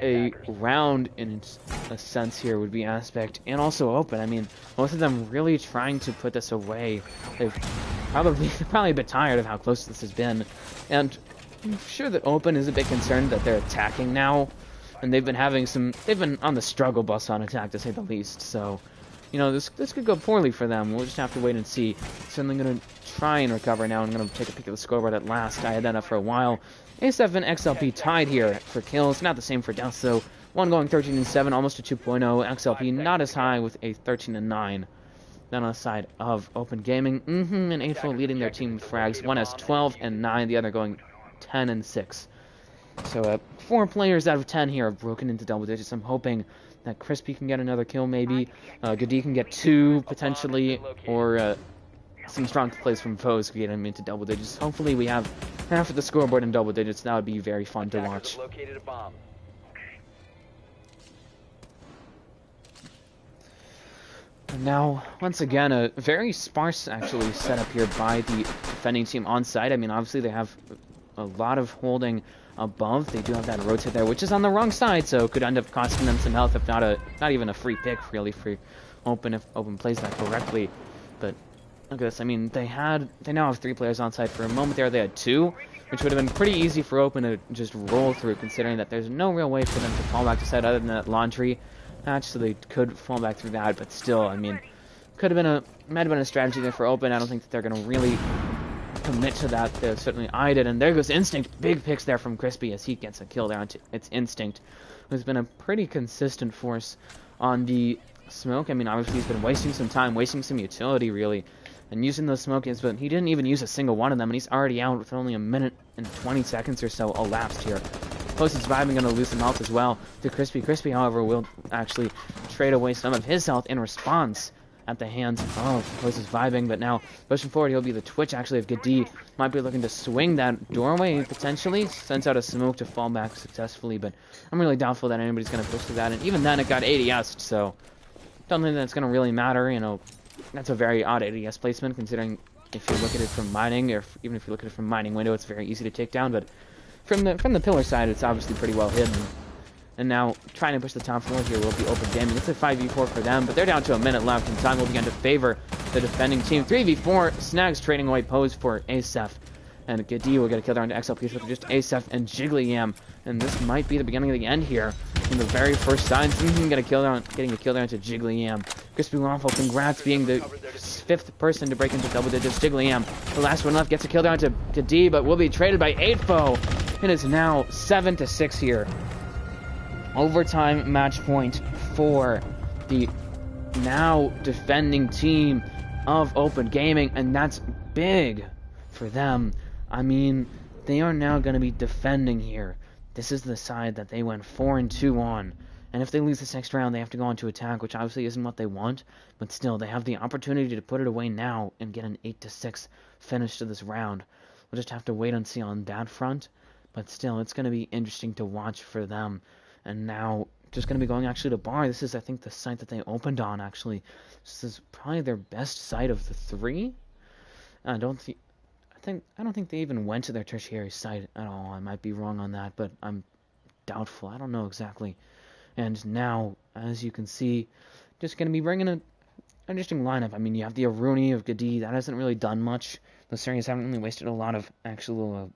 a round in a sense here would be Aspect and also Open. I mean, both of them really trying to put this away. They've probably a bit tired of how close this has been, and I'm sure that Open is a bit concerned that they're attacking now, and they've been on the struggle bus on attack, to say the least. So, you know, this could go poorly for them. We'll just have to wait and see. Certainly going to try and recover now. I'm going to take a peek at the scoreboard at last. I had that up for a while. A7 and XLP tied here for kills. Not the same for deaths, though. One going 13-7, almost a 2.0. XLP not as high with a 13-9. Then on the side of Open Gaming, and 8-4 leading their team with frags. One has 12-9, the other going 10-6. So 4 players out of 10 here have broken into double digits. I'm hoping that Crispy can get another kill, maybe. Gadi can get 2, potentially, or some strong plays from foes could get him into double digits. Hopefully we have half of the scoreboard in double digits. That would be very fun to watch. And now, once again, a very sparse, actually, setup here by the defending team on site. I mean, obviously they have a lot of holding above. They do have that rotate there, which is on the wrong side, so it could end up costing them some health, if not even a free pick, really, for Open, if Open plays that correctly. But look at this. I mean, they now have 3 players on site. For a moment there, they had 2, which would have been pretty easy for Open to just roll through, considering that there's no real way for them to fall back to side other than that laundry hatch, so they could fall back through that. But still, I mean, might have been a strategy there for Open. I don't think that they're going to really commit to that. They certainly eyed it, and there goes Instinct. Big picks there from Crispy as he gets a kill there onto its Instinct, who's been a pretty consistent force on the smoke. I mean, obviously he's been wasting some time, wasting some utility, really, and using those smokers, but he didn't even use a single one of them, and he's already out with only a minute and 20 seconds or so elapsed here. Post is vibing, going to lose some health as well to Crispy. Crispy, however, will actually trade away some of his health in response at the hands of Post is vibing, but now pushing forward, he'll be the Twitch, actually, of Gadi. Might be looking to swing that doorway, potentially. Sends out a smoke to fall back successfully, but I'm really doubtful that anybody's going to push to that, and even then it got ADS'd, so don't think that's going to really matter. You know, that's a very odd ADS placement, considering if you look at it from mining, or even if you look at it from mining window, it's very easy to take down, but from the pillar side, it's obviously pretty well hidden. And now, trying to push the top floor here will be Open Gaming. It's a 5v4 for them, but they're down to a minute left, and time will begin to favor the defending team. 3v4, Snags trading away pose for Asef. And Gadi will get a kill there onto XLP with just Asef and Jigglyam. And this might be the beginning of the end here. In the very first signs, getting a kill there onto Jigglyam. Crispy Waffle, congrats, being the 5th person to break into double digits. Jigglyam, the last one left, gets a kill there onto Gadi, but will be traded by 8-Foe. It is now 7-6 here. Overtime match point for the now defending team of Open Gaming, and that's big for them. I mean, they are now going to be defending here. This is the side that they went 4-2 on, and if they lose this next round, they have to go on to attack, which obviously isn't what they want, but still, they have the opportunity to put it away now and get an 8-6 finish to this round. We'll just have to wait and see on that front, but still, it's going to be interesting to watch for them. And now, just going to be going actually to Bar. This is, I think, the site that they opened on, actually. This is probably their best site of the 3. I don't think they even went to their tertiary site at all. I might be wrong on that, but I'm doubtful. I don't know exactly. And now, as you can see, just going to be bringing an interesting lineup. I mean, you have the Aruni of Gadi. That hasn't really done much. The series haven't really wasted a lot of actual...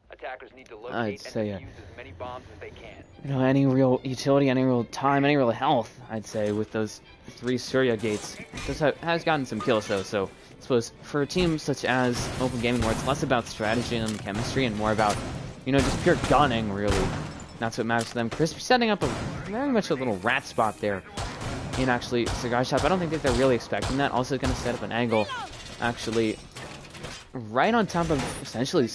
Attackers need to locate and defuse as many bombs as they can. Any real utility, any real time, any real health, I'd say, with those 3 Surya gates. This has gotten some kills, though, so I suppose for a team such as Open Gaming, where it's less about strategy and chemistry and more about, just pure gunning, really. That's what matters to them. Crisp setting up very much a little rat spot there in, actually, Cigar Shop. I don't think that they're really expecting that. Also going to set up an angle, actually, right on top of, essentially...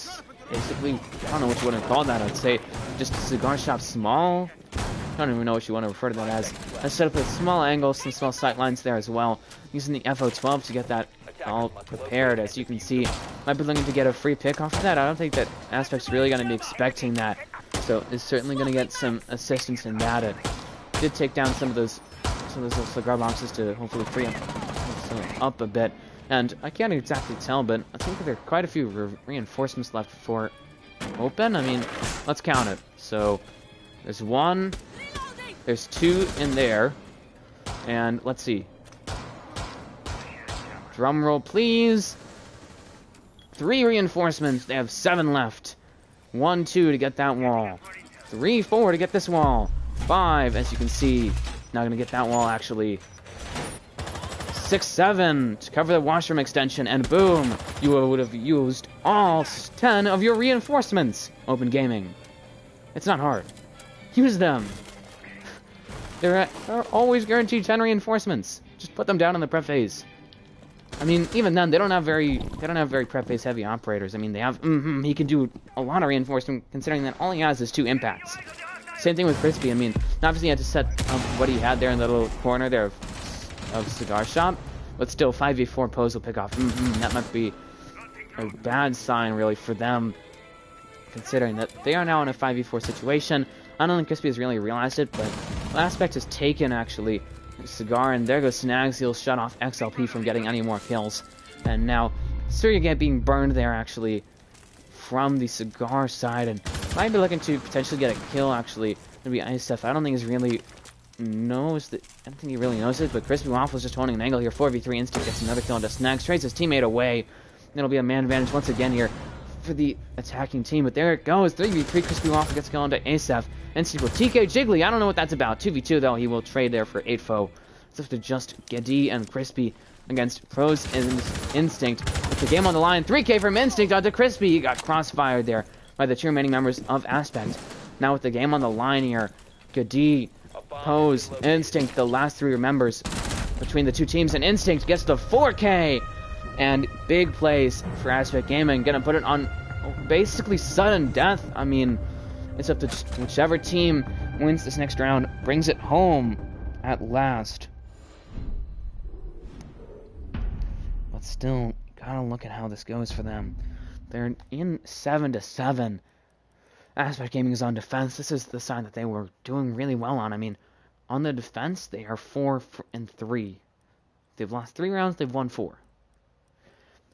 basically, I don't know what you want to call that. I'd say just Cigar Shop small. I don't even know what you want to refer to that as. I set up a small angle, some small sight lines there as well, using the FO12 to get that all prepared. As you can see, might be looking to get a free pick off of that. I don't think that Aspect's really going to be expecting that, so is certainly going to get some assistance in that. It did take down some of those little cigar boxes to hopefully free up a bit. And I can't exactly tell, but I think there are quite a few reinforcements left for Open. I mean, let's count it. So, there's 1, there's 2 in there, and let's see. Drum roll, please. 3 reinforcements. They have 7 left. 1, 2 to get that wall. 3, 4 to get this wall. 5, as you can see. Not going to get that wall, actually. 6, 7 to cover the washroom extension, and boom, you would have used all 10 of your reinforcements. Open Gaming. It's not hard. Use them. They're always guaranteed 10 reinforcements. Just put them down in the prep phase. I mean, even then, they don't have very prep phase heavy operators. I mean, they have, he can do a lot of reinforcement, considering that all he has is 2 impacts. Same thing with Crispy. I mean, obviously he had to set up what he had there in the little corner there of Cigar Shop, but still 5v4 pose will pick off. That might be a bad sign, really, for them, considering that they are now in a 5v4 situation. I don't think Crispy has really realized it, but Aspect has taken, actually, Cigar, and there goes Snags. He'll shut off XLP from getting any more kills. And now, Surya being burned there, actually, from the Cigar side, and might be looking to potentially get a kill, actually. Maybe Isef. I don't think he's really... I don't think he really knows it, but Crispy Waffle's just holding an angle here. 4v3 instant gets another kill into Snags, trades his teammate away. It'll be a man advantage once again here for the attacking team, but there it goes. 3v3, Crispy Waffle gets a kill into Asef. Instant will TK Jiggly. I don't know what that's about. 2v2 though, he will trade there for 8-Foe. It's up to just Gadi and Crispy against Pros and Instinct. With the game on the line, 3k from Instinct onto Crispy. He got crossfired there by the 2 remaining members of Aspect. Now with the game on the line here, Gadi, Pose, Instinct, the last 3 members between the 2 teams, and Instinct gets the 4K, and big plays for Aspect Gaming, gonna put it on basically sudden death. I mean, it's up to just whichever team wins this next round, brings it home at last. But still, gotta look at how this goes for them. They're in 7-7. Aspect Gaming is on defense. This is the side that they were doing really well on. I mean, on the defense, they are 4-3. They've lost 3 rounds, they've won 4.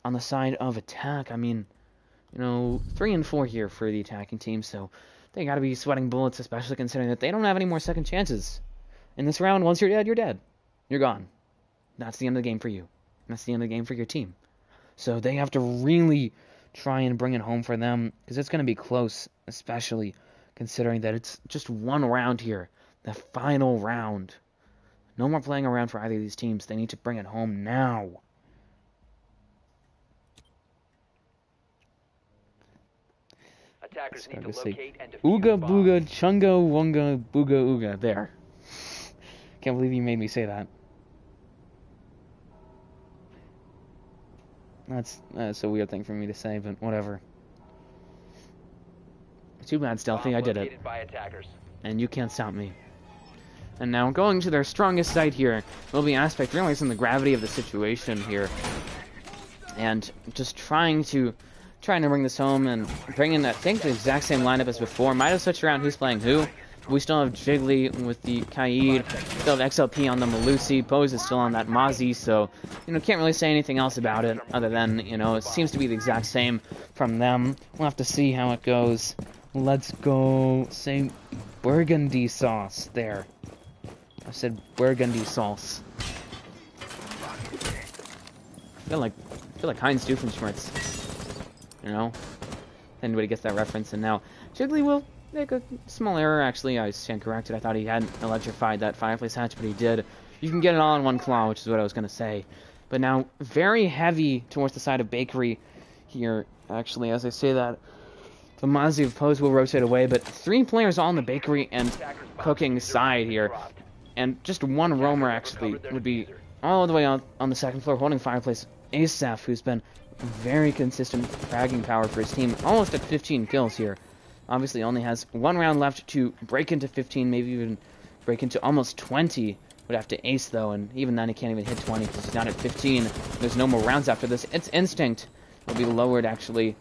On the side of attack, I mean, you know, 3 and 4 here for the attacking team, so they got to be sweating bullets, especially considering that they don't have any more second chances. In this round, once you're dead, you're dead. You're gone. That's the end of the game for you. That's the end of the game for your team. So they have to really try and bring it home for them, because it's going to be close, especially considering that it's just one round here, the final round. No more playing around for either of these teams. They need to bring it home now. Attackers need to locate and defuse Ooga bombs. booga chunga wunga booga ooga. There. Can't believe you made me say that. That's a weird thing for me to say, but whatever. Too bad, Stealthy. Bomb I did it. located by attackers. And you can't stop me. And now going to their strongest side here will be Aspect, realizing the gravity of the situation here. And just trying to bring this home and bring in, I think, the exact same lineup as before. Might have switched around who's playing who. We still have Jiggly with the Kaid, still have XLP on the Malusi, Pose is still on that Mozzie, so, you know, can't really say anything else about it, other than, you know, it seems to be the exact same from them. We'll have to see how it goes. Let's go, say, burgundy sauce, there. I said burgundy sauce. I feel like Heinz Doofenshmirtz, you know? If anybody gets that reference, and now Jiggly will make a small error. Actually, I stand corrected. I thought he hadn't electrified that fireplace hatch, but he did. You can get it all in one claw, which is what I was going to say. But now, very heavy towards the side of Bakery here, actually, as I say that. The Mozzie of Pose will rotate away, but 3 players on the Bakery and Cooking side here. And just one roamer, actually, would be all the way on the second floor, holding fireplace. Asaph, who's been very consistent fragging power for his team, almost at 15 kills here. Obviously only has 1 round left to break into 15, maybe even break into almost 20. Would have to ace, though, and even then he can't even hit 20 because he's down at 15. There's no more rounds after this. Its instinct will be lowered, actually,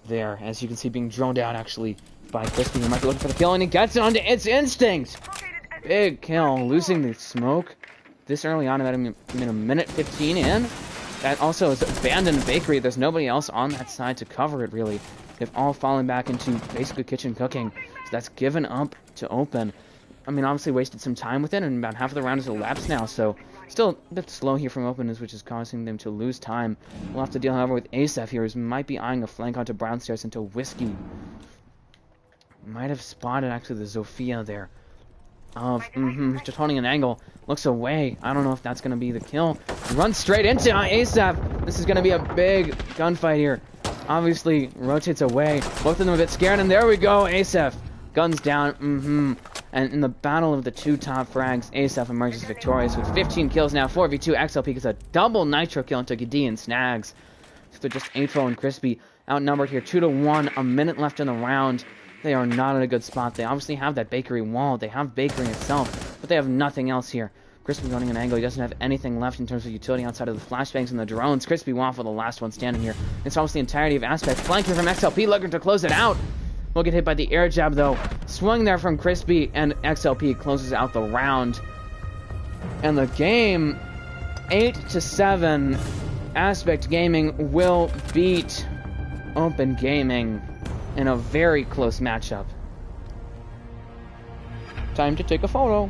there. As you can see, being droned out, actually, by Crispy, who might be looking for the kill, and he gets it onto its instinct! Big kill, losing the smoke this early on, about a minute 15 in. That also is abandoned Bakery. There's nobody else on that side to cover it, really. They've all fallen back into basically kitchen cooking. So that's given up to open. I mean, obviously wasted some time with it, and about half of the round has elapsed now, so still a bit slow here from openers, which is causing them to lose time. We'll have to deal, however, with Asaph here, who might be eyeing a flank onto Brownstairs into Whiskey. Might have spotted, actually, the Zofia there. Just holding an angle. Looks away. I don't know if that's going to be the kill. Runs straight into Asaph. This is going to be a big gunfight here. Obviously, rotates away. Both of them a bit scared, and there we go. Asaph. Guns down. And in the battle of the 2 top frags, Asaph emerges victorious with 15 kills now. 4v2. XLP gets a double nitro kill into Gideon Snags. So they're just Afro and Crispy outnumbered here. 2-1. A minute left in the round. They are not in a good spot. They obviously have that Bakery wall. They have Bakery itself, but they have nothing else here. Crispy running an angle. He doesn't have anything left in terms of utility outside of the flashbangs and the drones. Crispy Waffle, the last one standing here. It's almost the entirety of Aspect. Flanking from XLP, looking to close it out. Will get hit by the air jab, though. Swung there from Crispy, and XLP closes out the round. And the game, 8-7. Aspect Gaming will beat Open Gaming in a very close matchup. Time to take a photo.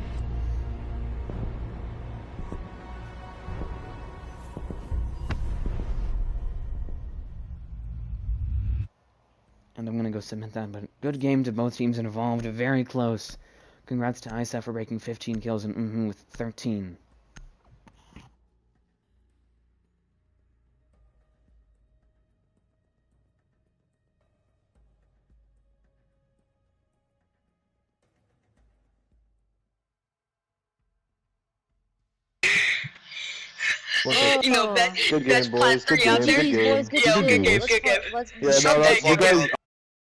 And I'm gonna go submit that, but good game to both teams involved, very close. Congrats to Isaf for breaking 15 kills and with 13. You know, Good game, best boys. plat 3 out there. Good game. Yo, good game, good game. Yeah, no, you guys.